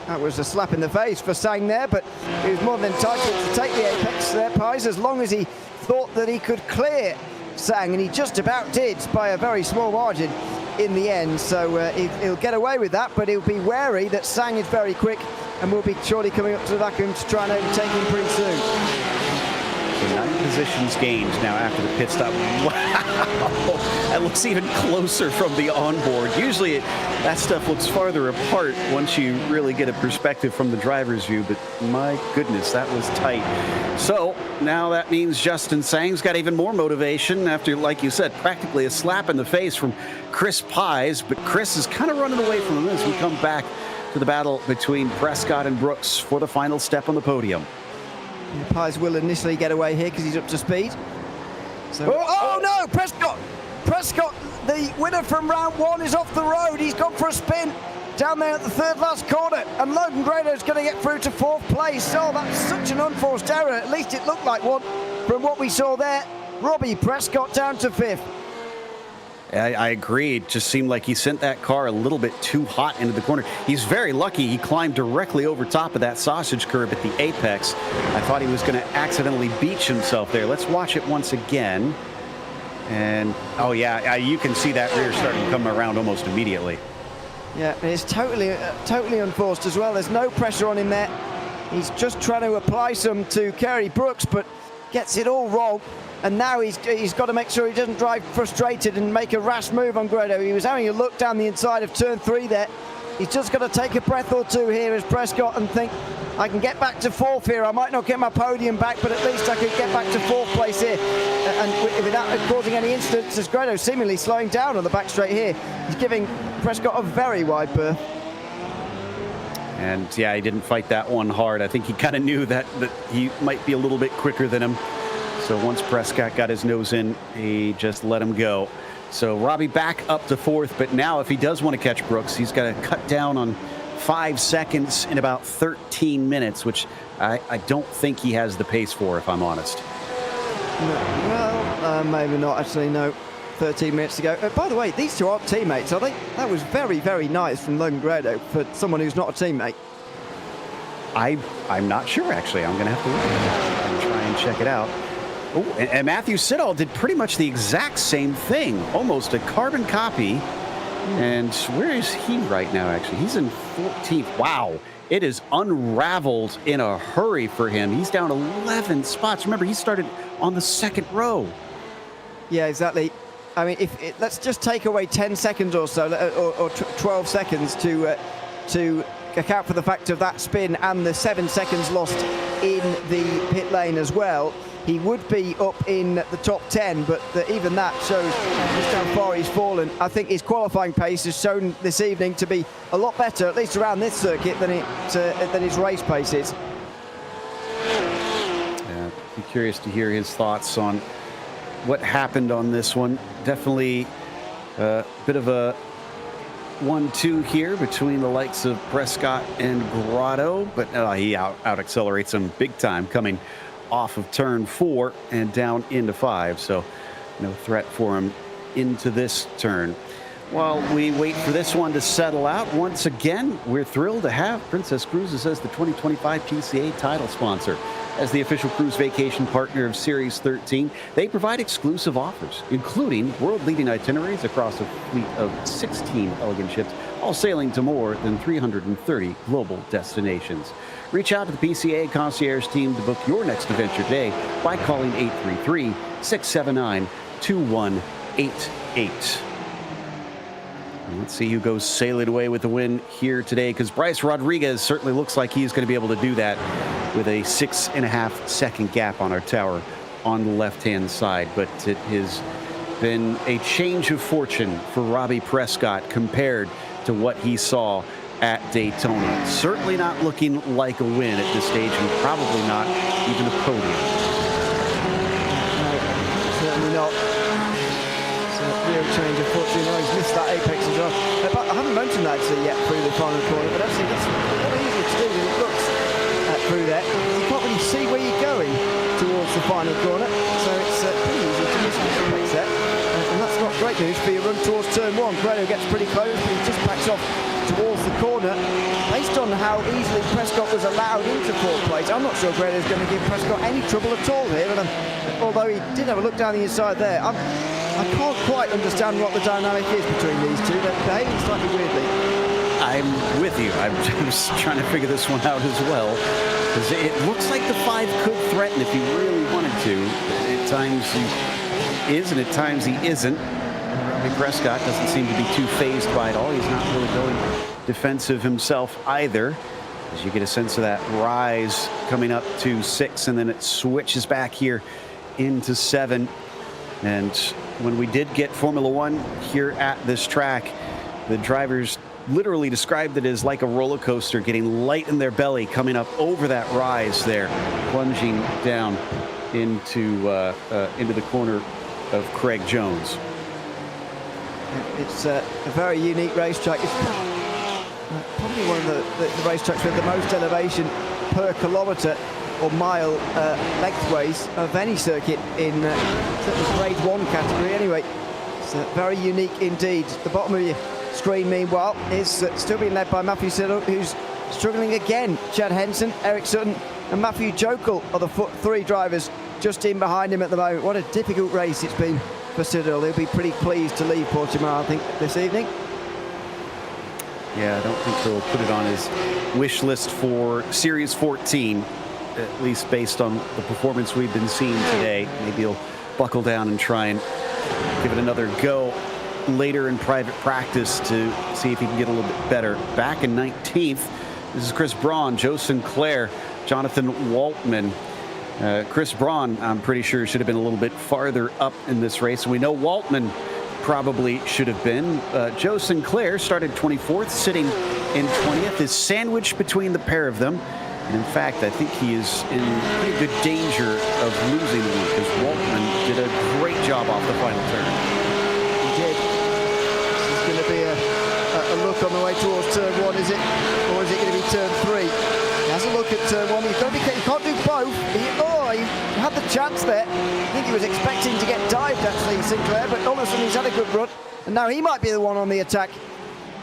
That was a slap in the face for Sang there, but he was more than entitled to take the apex there, Pies, as long as he thought that he could clear Sang, and he just about did by a very small margin in the end. So he'll get away with that, but he'll be wary that Sang is very quick and will be surely coming up to the vacuum to try and overtake him pretty soon. So 9 positions gained now after the pit stop. Wow, that looks even closer from the onboard. Usually that stuff looks farther apart once you really get a perspective from the driver's view, but my goodness, that was tight. So now that means Justin Sang's got even more motivation after, like you said, practically a slap in the face from Chris Pies, but Chris is kind of running away from him as we come back to the battle between Prescott and Brooks for the final step on the podium. Pies will initially get away here because he's up to speed. So, oh no, Prescott, the winner from round 1 is off the road. He's gone for a spin down there at the 3rd last corner, and Logan Grado's going to get through to 4th place. Oh, that's such an unforced error. At least it looked like one from what we saw there. Robbie Prescott down to 5th. I agree. It just seemed like he sent that car a little bit too hot into the corner. He's very lucky he climbed directly over top of that sausage curb at the apex. I thought he was going to accidentally beach himself there. Let's watch it once again. And, oh yeah, you can see that rear starting to come around almost immediately. Yeah, it's totally unforced as well. There's no pressure on him there. He's just trying to apply some to Kerry Brooks, but gets it all wrong. And now he's got to make sure he doesn't drive frustrated and make a rash move on Grado. He was having a look down the inside of turn 3 there. He's just got to take a breath or two here as Prescott and think, I can get back to 4th here. I might not get my podium back, but at least I could get back to 4th place here. And without causing any incidents, as Grado seemingly slowing down on the back straight here. He's giving Prescott a very wide berth. And yeah, he didn't fight that one hard. I think he kind of knew that he might be a little bit quicker than him. So once Prescott got his nose in, he just let him go. So Robbie back up to 4th, but now if he does want to catch Brooks, he's got to cut down on 5 seconds in about 13 minutes, which I don't think he has the pace for, if I'm honest. Well, maybe not, actually, no. 13 minutes to go. By the way, these two aren't teammates, are they? That was very, very nice from Logan Grado for someone who's not a teammate. I'm not sure, actually. I'm going to have to look at it and try and check it out. Oh, and Matthew Siddall did pretty much the exact same thing, almost a carbon copy. And where is he right now, actually? He's in 14th. Wow, it is unraveled in a hurry for him. He's down 11 spots. Remember, he started on the 2nd row. Yeah, exactly. I mean, let's just take away 10 seconds or so, or 12 seconds to account for the fact of that spin and the 7 seconds lost in the pit lane as well. He would be up in the top 10, but even that shows just how far he's fallen. I think his qualifying pace has shown this evening to be a lot better, at least around this circuit, than his race pace is. Yeah, be curious to hear his thoughts on what happened on this one. Definitely a bit of a 1-2 here between the likes of Prescott and Grotto, but he out accelerates him big time coming off of turn 4 and down into 5, so no threat for him into this turn. While we wait for this one to settle out, once again, we're thrilled to have Princess Cruises as the 2025 PCA title sponsor. As the official cruise vacation partner of Series 13, they provide exclusive offers, including world-leading itineraries across a fleet of 16 elegant ships, all sailing to more than 330 global destinations. Reach out to the PCA concierge team to book your next adventure today by calling 833-679-2188. Let's see who goes sailing away with the win here today, because Bryce Rodriguez certainly looks like he's going to be able to do that with a 6.5 second gap on our tower on the left-hand side. But it has been a change of fortune for Robbie Prescott compared to what he saw at Daytona. Certainly not looking like a win at this stage, and probably not even a podium. No, certainly not. Real change of fortune. Oh, he's missed that apex as well. But I haven't mentioned that yet through the final corner, but actually that's not easy to do when it looks through there. You can't really see where you're going towards the final corner, so it's pretty easy to miss the apex there. And that's not great news for your run towards turn one. Greno gets pretty close, but he just backs off towards the corner. Based on how easily Prescott was allowed into fourth place, I'm not sure Greno's going to give Prescott any trouble at all here. And although he did have a look down the inside there, I can't quite understand what the dynamic is between these two. They're behaving slightly weirdly. I'm with you. I'm just trying to figure this one out as well, because it looks like the 5 could threaten if he really wanted to. At times he is, and at times he isn't. Robbie Prescott doesn't seem to be too phased by it all. He's not really going defensive himself either, as you get a sense of that rise coming up to 6, and then it switches back here into 7. And when we did get Formula One here at this track, the drivers literally described it as like a roller coaster, getting light in their belly, coming up over that rise there, plunging down into the corner of Craig Jones. It's a very unique racetrack. It's probably one of the racetracks with the most elevation per kilometre or mile lengthways of any circuit in the grade 1 category anyway. It's very unique indeed. The bottom of your screen meanwhile is still being led by Matthew Siddle, who's struggling again. Chad Henson, Eric Sutton and Matthew Jokel are the 3 drivers just in behind him at the moment. What a difficult race it's been for Siddle. He'll be pretty pleased to leave Portimao, I think, this evening. Yeah, I don't think he'll put it on his wish list for Series 14. At least based on the performance we've been seeing today. Maybe he'll buckle down and try and give it another go later in private practice to see if he can get a little bit better. Back in 19th, this is Chris Braun, Joe Sinclair, Jonathan Waltman. Chris Braun, I'm pretty sure, should have been a little bit farther up in this race. And we know Waltman probably should have been. Joe Sinclair started 24th, sitting in 20th, is sandwiched between the pair of them. And in fact, I think he is in pretty good danger of losing the lead, because Waltman did a great job off the final turn. He did. This is going to be a look on the way towards turn 1, is it? Or is it going to be turn 3? He has a look at turn 1. He's got to be, he can't do both. He had the chance there. I think he was expecting to get dived, actually, Sinclair, but all of a sudden he's had a good run. And now he might be the one on the attack.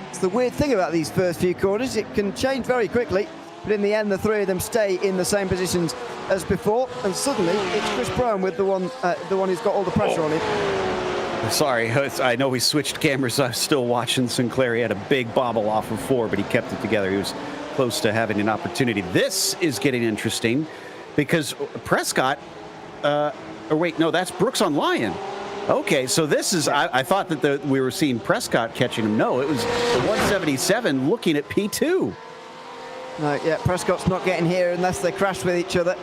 It's the weird thing about these first few corners. It can change very quickly. But in the end, the 3 of them stay in the same positions as before, and suddenly it's Chris Brown with the one who's got all the pressure on him. Sorry, I know we switched cameras. I was still watching Sinclair. He had a big bobble off of 4, but he kept it together. He was close to having an opportunity. This is getting interesting because Prescott, or wait, no, that's Brooks on Lyon. Okay, so this is, I thought that we were seeing Prescott catching him. No, it was the 177 looking at P2. No, yeah, Prescott's not getting here unless they crash with each other.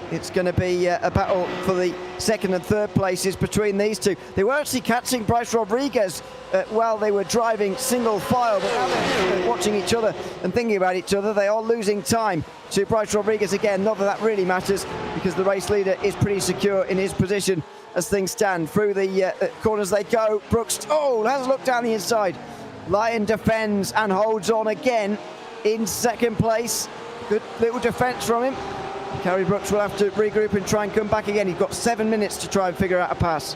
It's going to be a battle for the 2nd and 3rd places between these two. They were actually catching Bryce Rodriguez while they were driving single file, but now they're watching each other and thinking about each other. They are losing time to Bryce Rodriguez again. Not that that really matters, because the race leader is pretty secure in his position as things stand. Through the corners they go. Brooks, has a look down the inside. Lyon defends and holds on again in 2nd place. Good little defence from him. Kerry Brooks will have to regroup and try and come back again. He's got 7 minutes to try and figure out a pass.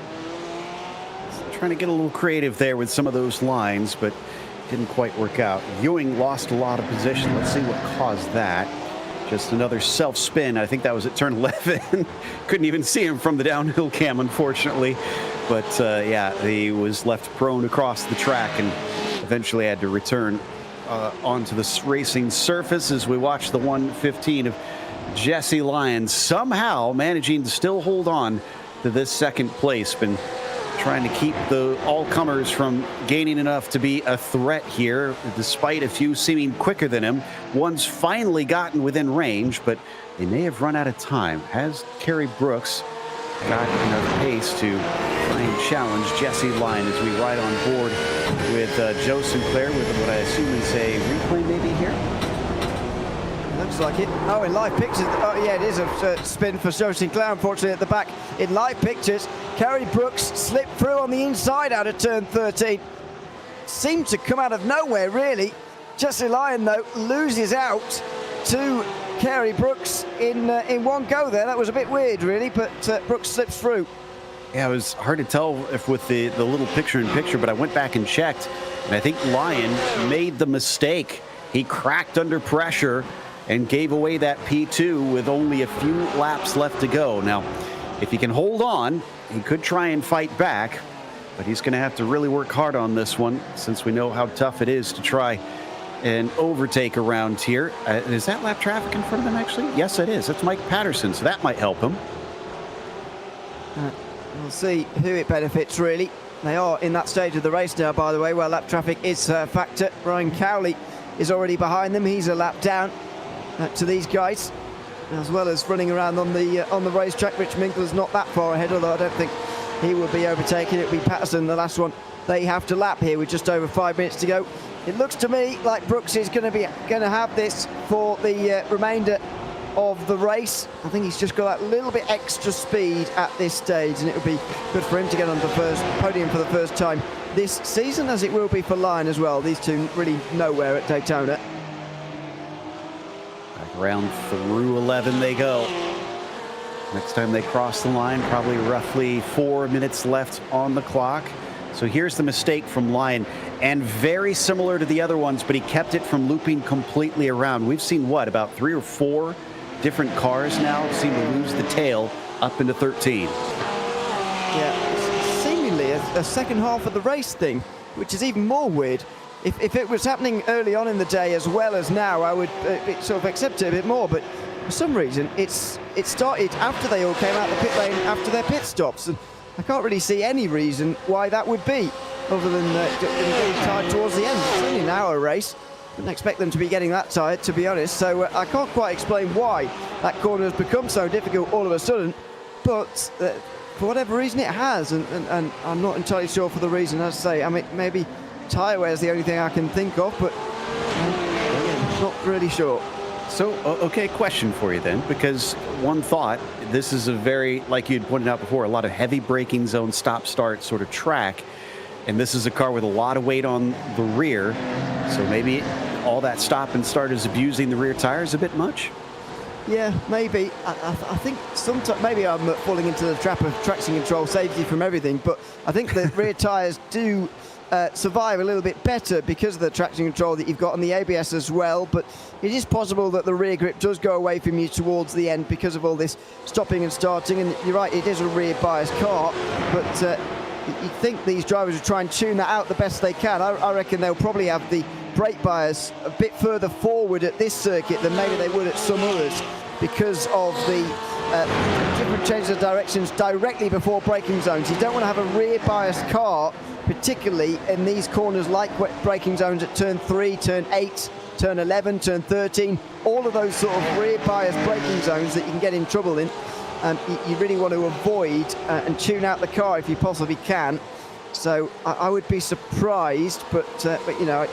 trying to get a little creative there with some of those lines, but didn't quite work out. Ewing lost a lot of position. Let's see what caused that. Just another self-spin. I think that was at turn 11. Couldn't even see him from the downhill cam, unfortunately. But yeah, he was left prone across the track and eventually had to return onto the racing surface as we watch the 1:15 of Jesse Lyons somehow managing to still hold on to this second place. Been trying to keep the all-comers from gaining enough to be a threat here, despite a few seeming quicker than him. One's finally gotten within range, but they may have run out of time. Has Kerry Brooks got enough pace to try and challenge Jesse Lyon as we ride on board with Joe Sinclair with what I assume is a replay maybe here? Looks like it. Oh, in live pictures. Oh, yeah, it is a spin for Joe Sinclair, unfortunately, at the back. In live pictures, Kerry Brooks slipped through on the inside out of turn 13. Seemed to come out of nowhere, really. Jesse Lyon, though, loses out to Kerry Brooks in one go there. That was a bit weird, really, but Brooks slips through. Yeah, it was hard to tell if with the little picture-in-picture, but I went back and checked, and I think Lyon made the mistake. He cracked under pressure and gave away that P2 with only a few laps left to go. Now, if he can hold on, he could try and fight back, but he's going to have to really work hard on this one since we know how tough it is to try and overtake around here. Is that lap traffic in front of him, actually? Yes, it is. That's Mike Patterson, so that might help him. We'll see who it benefits, really. They are in that stage of the race now, by the way, where lap traffic is a factor. Ryan Cowley is already behind them. He's a lap down to these guys, as well as running around on the racetrack. Rich Minkler's not that far ahead, although I don't think he will be overtaking. It'll be Patterson, the last one they have to lap here with just over 5 minutes to go. It looks to me like Brooks is going to have this for the remainder of the race. I think he's just got that little bit extra speed at this stage, and it would be good for him to get on the first podium for the first time this season, as it will be for Lyon as well. These two really nowhere at Daytona. Around through 11 they go. Next time they cross the line, probably roughly 4 minutes left on the clock. So here's the mistake from Lyon, and very similar to the other ones, but he kept it from looping completely around. We've seen, what, about 3 or 4 different cars now seem to lose the tail up into 13. Yeah, it's seemingly a second half of the race thing, which is even more weird. If it was happening early on in the day as well as now, I would sort of accept it a bit more, but for some reason it started after they all came out the pit lane after their pit stops, and I can't really see any reason why that would be, other than getting tired towards the end. It's only an hour race. Wouldn't expect them to be getting that tired, to be honest, so I can't quite explain why that corner has become so difficult all of a sudden, but for whatever reason it has, and I'm not entirely sure for the reason. As I say, I mean, maybe tyre wear is the only thing I can think of, but not really sure. So, okay, question for you then, because one thought, this is a very, like you'd pointed out before, a lot of heavy braking zone, stop-start sort of track, and this is a car with a lot of weight on the rear, so maybe all that stop and start is abusing the rear tires a bit much? Yeah, maybe. I think sometimes maybe I'm falling into the trap of traction control saves you from everything, but I think the rear tires do survive a little bit better because of the traction control that you've got on the ABS as well, but it is possible that the rear grip does go away from you towards the end because of all this stopping and starting, and you're right, it is a rear biased car, but you'd think these drivers would try and tune that out the best they can. I reckon they'll probably have the brake bias a bit further forward at this circuit than maybe they would at some others because of the different changes of directions directly before braking zones. You don't want to have a rear biased car, particularly in these corners like braking zones at turn 3, turn 8, turn 11, turn 13, all of those sort of rear biased braking zones that you can get in trouble in. And you really want to avoid and tune out the car if you possibly can. So I would be surprised, but you know,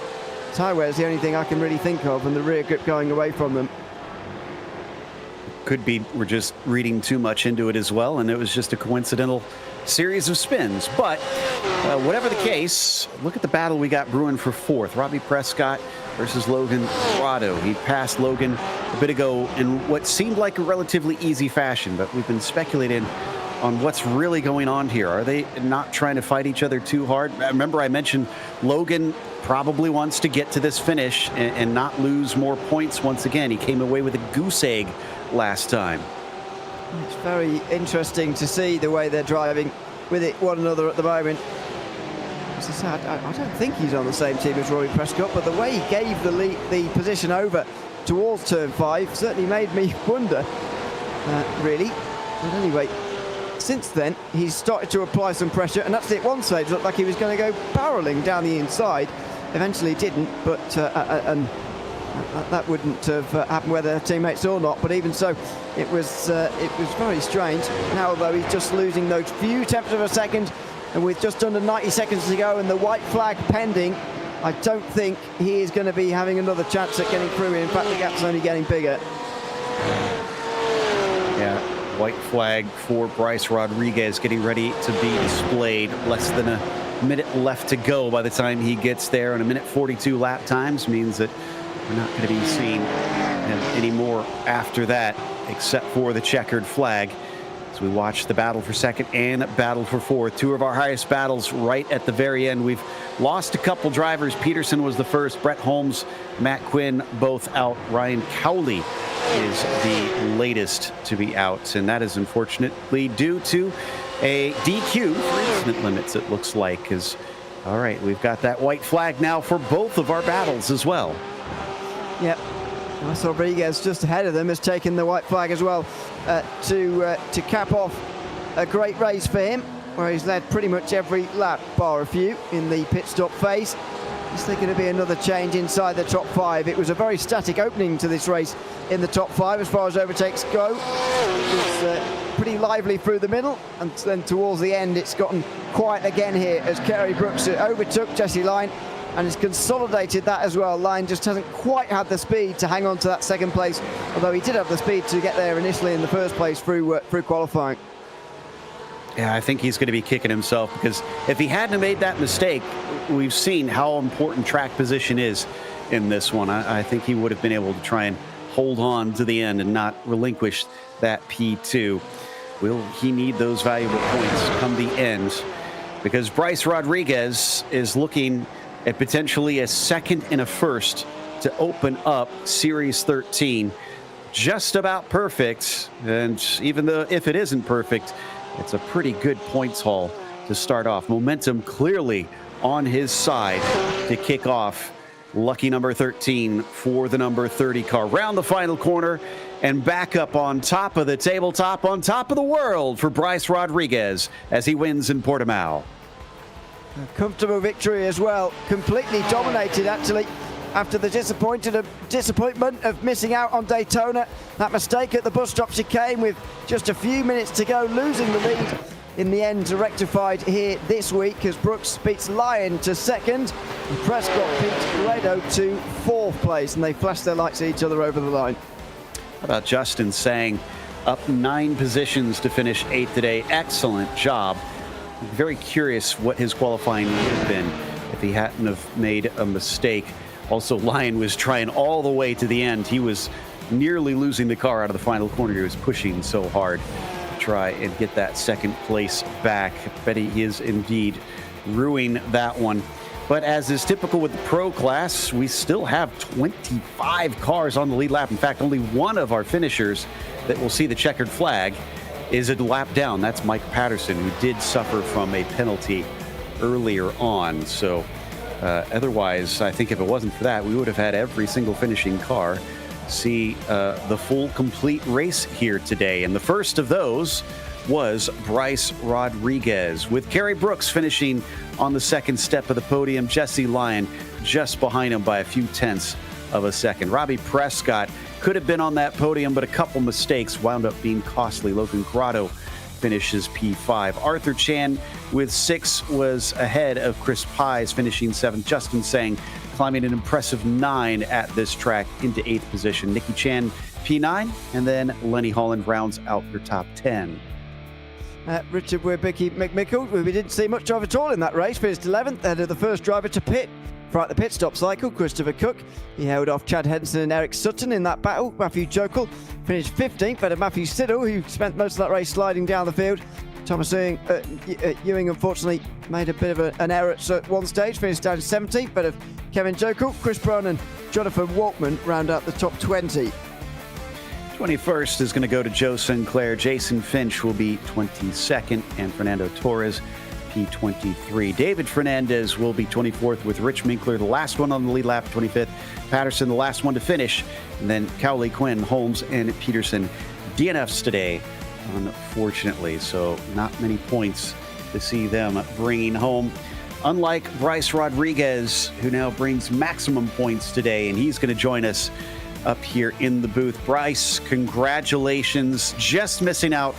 tyre wear is the only thing I can really think of, and the rear grip going away from them. Could be we're just reading too much into it as well, and it was just a coincidental series of spins. But whatever the case, look at the battle we got brewing for fourth. Robbie Prescott versus Logan Prado. He passed Logan a bit ago in what seemed like a relatively easy fashion, but we've been speculating on what's really going on here. Are they not trying to fight each other too hard? Remember, I mentioned Logan probably wants to get to this finish and not lose more points once again. He came away with a goose egg last time. It's very interesting to see the way they're driving with one another at the moment. As I said, I don't think he's on the same team as Rory Prescott, but the way he gave the position over towards turn 5 certainly made me wonder, really. But anyway, since then, he's started to apply some pressure, and actually at one stage looked like he was going to go barreling down the inside. Eventually didn't, but and that wouldn't have happened whether teammates or not. But even so, it was very strange. Now, though, he's just losing those few tenths of a second, and with just under 90 seconds to go and the white flag pending, I don't think he is going to be having another chance at getting through. In fact, the gap's only getting bigger. Yeah, white flag for Bryce Rodriguez getting ready to be displayed. Less than a minute left to go by the time he gets there, and a minute 42 lap times means that we're not going to be seeing him anymore after that, except for the checkered flag. As we watch the battle for second and battle for fourth, two of our highest battles right at the very end. We've lost a couple drivers. Peterson was the first. Brett Holmes, Matt Quinn, both out. Ryan Cowley is the latest to be out, and that is unfortunately due to a DQ for incident limits, it looks like. All right, we've got that white flag now for both of our battles as well. Yep. Rodriguez just ahead of them has taken the white flag as well to cap off a great race for him, where he's led pretty much every lap bar a few in the pit stop phase. Is there going to be another change inside the top 5? It was a very static opening to this race in the top 5 as far as overtakes go. It was pretty lively through the middle, and then towards the end it's gotten quiet again here as Kerry Brooks overtook Jesse Lyon and has consolidated that as well. Lyon just hasn't quite had the speed to hang on to that second place, although he did have the speed to get there initially in the first place through qualifying. Yeah, I think he's going to be kicking himself, because if he hadn't made that mistake, we've seen how important track position is in this one. I think he would have been able to try and hold on to the end and not relinquish that P2. Will he need those valuable points come the end? Because Bryce Rodriguez is looking at potentially a second and a first to open up Series 13. Just about perfect, and even though if it isn't perfect, it's a pretty good points haul to start off. Momentum clearly on his side to kick off lucky number 13 for the number 30 car. Round the final corner and back up on top of the tabletop, on top of the world for Bryce Rodriguez as he wins in Portimao. A comfortable victory as well, completely dominated actually after the disappointment of missing out on Daytona. That mistake at the bus stop chicane with just a few minutes to go, losing the lead. In the end, rectified here this week as Brooks beats Lyon to second and Prescott beats Laredo to fourth place, and they flash their lights at each other over the line. How about Justin Sang, up 9 positions to finish 8th today. Excellent job. Very curious what his qualifying would have been if he hadn't have made a mistake. Also, Lyon was trying all the way to the end. He was nearly losing the car out of the final corner. He was pushing so hard to try and get that second place back. I bet he is indeed ruining that one. But as is typical with the pro class, we still have 25 cars on the lead lap. In fact, only one of our finishers that will see the checkered flag is a lap down. That's Mike Patterson, who did suffer from a penalty earlier on. So otherwise, I think if it wasn't for that, we would have had every single finishing car see the full complete race here today. And the first of those was Bryce Rodriguez, with Kerry Brooks finishing on the second step of the podium. Jesse Lyon just behind him by a few tenths of a second. Robbie Prescott could have been on that podium, but a couple mistakes wound up being costly. Logan Corrado finishes P5. Arthur Chan with 6 was ahead of Chris Pies, finishing 7th. Justin Sang climbing an impressive 9 at this track into 8th position. Nicky Chan P9, and then Lenny Holland rounds out your top 10. Richard Wierbicki McMichael, we didn't see much of at all in that race, finished 11th ahead of the first driver to pit throughout the pit stop cycle, Christopher Cook. He held off Chad Henderson and Eric Sutton in that battle. Matthew Jokel finished 15th ahead of Matthew Siddle, who spent most of that race sliding down the field. Thomas Ewing unfortunately made a bit of an error at one stage, finished down 17th, but of Kevin Jokel, Chris Brown and Jonathan Waltman round out the top 20. 21st is going to go to Joe Sinclair. Jason Finch will be 22nd, and Fernando Torres, P23. David Fernandez will be 24th with Rich Minkler, the last one on the lead lap, 25th. Patterson, the last one to finish. And then Cowley, Quinn, Holmes, and Peterson. DNFs today, unfortunately. So not many points to see them bringing home. Unlike Bryce Rodriguez, who now brings maximum points today, and he's going to join us up here in the booth. Bryce, congratulations. Just missing out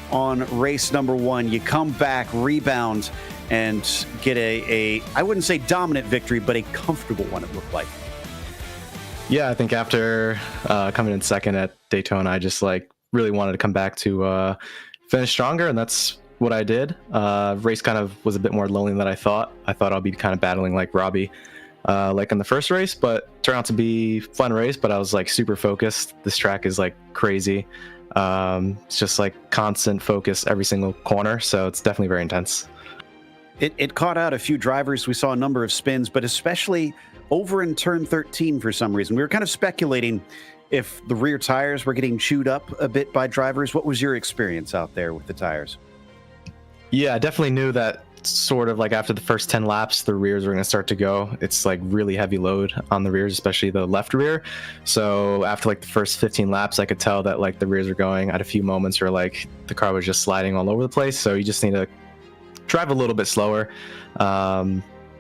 on race number 1. You come back, rebound, and get a I wouldn't say dominant victory, but a comfortable one, it looked like. Yeah, I think after coming in second at Daytona, I just really wanted to come back to finish stronger, and that's what I did. Race kind of was a bit more lonely than I thought. I thought I'll be kind of battling like Robbie in the first race, but turned out to be a fun race. But I was super focused. This track is crazy. It's just constant focus every single corner, so it's definitely very intense. It caught out a few drivers. We saw a number of spins, but especially over in turn 13 for some reason. We were kind of speculating if the rear tires were getting chewed up a bit by drivers. What was your experience out there with the tires? Yeah, I definitely knew that sort of after the first 10 laps, the rears were going to start to go. It's really heavy load on the rears, especially the left rear. So after the first 15 laps, I could tell that the rears are going. I had a few moments where the car was just sliding all over the place. So you just need to drive a little bit slower.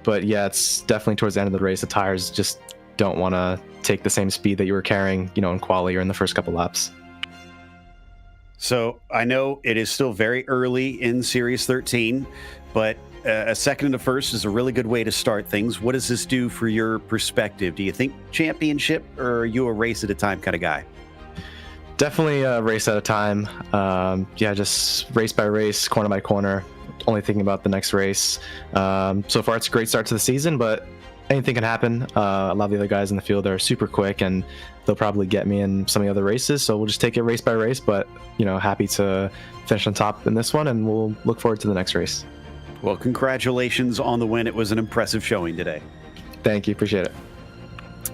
But yeah, it's definitely towards the end of the race, the tires just don't want to take the same speed that you were carrying, in quali or in the first couple laps. So I know it is still very early in Series 13, but a second and a first is a really good way to start things. What does this do for your perspective? Do you think championship, or are you a race at a time kind of guy? Definitely a race at a time. Yeah, just race by race, corner by corner, only thinking about the next race. So far, it's a great start to the season, but anything can happen. A lot of the other guys in the field are super quick, and they'll probably get me in some of the other races. So we'll just take it race by race, but happy to finish on top in this one, and we'll look forward to the next race. Well, congratulations on the win. It was an impressive showing today. Thank you. Appreciate it.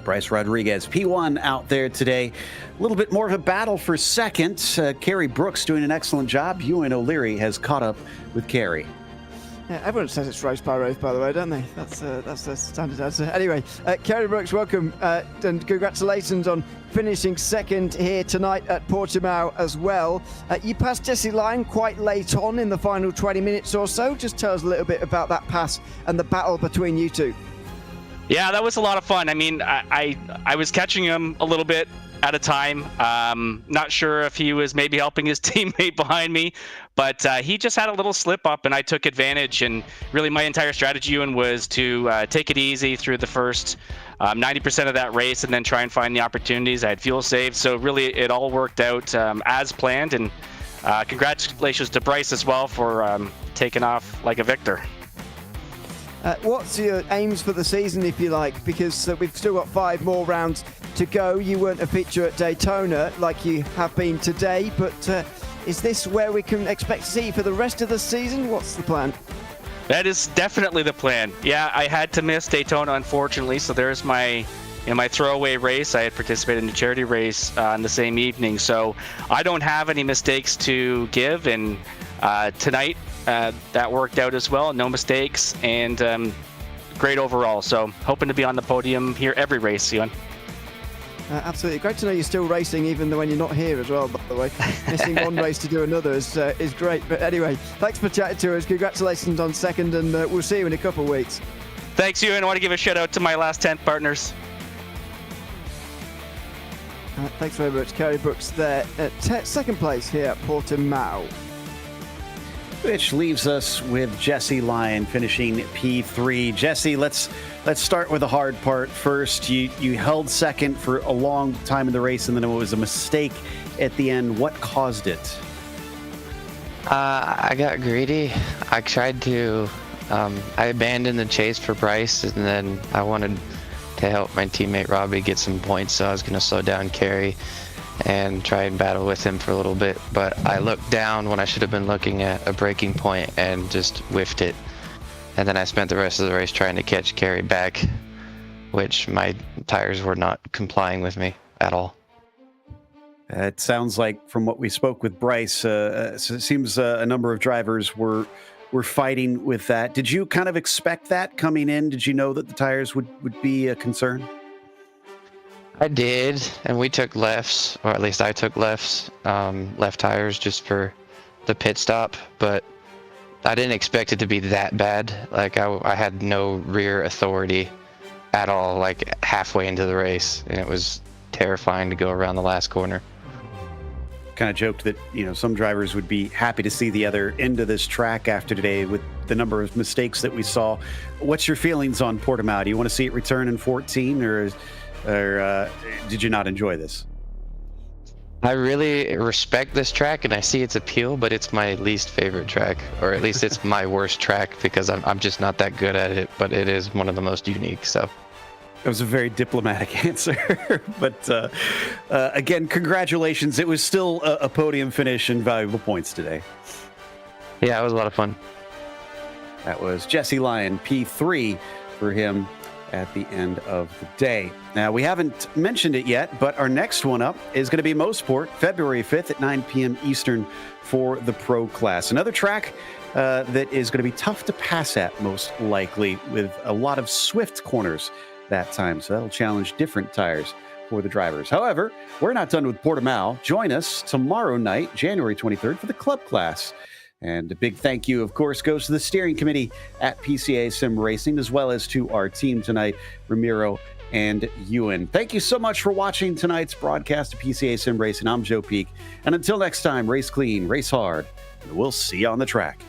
Bryce Rodriguez, P1 out there today. A little bit more of a battle for second. Kerry Brooks doing an excellent job. Ewan O'Leary has caught up with Kerry. Yeah, everyone says it's race by race, by the way, don't they? That's the standard answer. Anyway, Kerry Brooks, welcome, and congratulations on finishing second here tonight at Portimao as well. You passed Jesse Lyon quite late on in the final 20 minutes or so. Just tell us a little bit about that pass and the battle between you two. Yeah, that was a lot of fun. I mean, I was catching him a little bit at a time. Not sure if he was maybe helping his teammate behind me, but he just had a little slip up and I took advantage. And really my entire strategy, Ewan, was to take it easy through the first 90% of that race and then try and find the opportunities. I had fuel saved, so really it all worked out as planned. And congratulations to Bryce as well for taking off like a victor. What's your aims for the season, if you like? Because we've still got 5 more rounds to go. You weren't a feature at Daytona like you have been today, but is this where we can expect to see you for the rest of the season? What's the plan? That is definitely the plan. Yeah, I had to miss Daytona, unfortunately, so there's my throwaway race. I had participated in a charity race on the same evening, so I don't have any mistakes to give, and tonight that worked out as well. No mistakes, and great overall. So hoping to be on the podium here every race, Ewan. Absolutely. Great to know you're still racing even when you're not here as well, by the way. Missing one race to do another is great. But anyway, thanks for chatting to us. Congratulations on second, and we'll see you in a couple of weeks. Thanks, Ewan. I want to give a shout out to my last 10 partners. Thanks very much. Kerry Brooks there at second place here at Portimao. Which leaves us with Jesse Lyon finishing P3. Jesse, let's start with the hard part first. You held second for a long time in the race, and then it was a mistake at the end. What caused it? I got greedy. I tried to. I abandoned the chase for Bryce, and then I wanted to help my teammate Robbie get some points, so I was going to slow down Kerry. and try and battle with him for a little bit. But I looked down when I should have been looking at a braking point and just whiffed it. And then I spent the rest of the race trying to catch Carey back, which my tires were not complying with me at all. It sounds like from what we spoke with Bryce, it seems a number of drivers were fighting with that. Did you kind of expect that coming in? Did you know that the tires would be a concern? I did, and we took lefts, or at least I took lefts, left tires just for the pit stop, but I didn't expect it to be that bad. Like, I had no rear authority at all, like halfway into the race, and it was terrifying to go around the last corner. Kind of joked that, some drivers would be happy to see the other end of this track after today with the number of mistakes that we saw. What's your feelings on Portimao? Do you want to see it return in 14, or did you not enjoy this? I really respect this track and I see its appeal, but it's my least favorite track, or at least it's my worst track because I'm just not that good at it, but it is one of the most unique, so. That was a very diplomatic answer, but again, congratulations. It was still a podium finish and valuable points today. Yeah, it was a lot of fun. That was Jesse Lyon, P3 for him at the end of the day. Now, we haven't mentioned it yet, but our next one up is going to be Mosport, February 5th at 9 p.m. Eastern for the Pro Class. Another track that is going to be tough to pass at, most likely, with a lot of swift corners that time. So that'll challenge different tires for the drivers. However, we're not done with Portimao. Join us tomorrow night, January 23rd, for the Club Class. And a big thank you, of course, goes to the steering committee at PCA Sim Racing, as well as to our team tonight, Ramiro and Ewan. Thank you so much for watching tonight's broadcast of PCA Sim Racing. I'm Joe Peak. And until next time, race clean, race hard, and we'll see you on the track.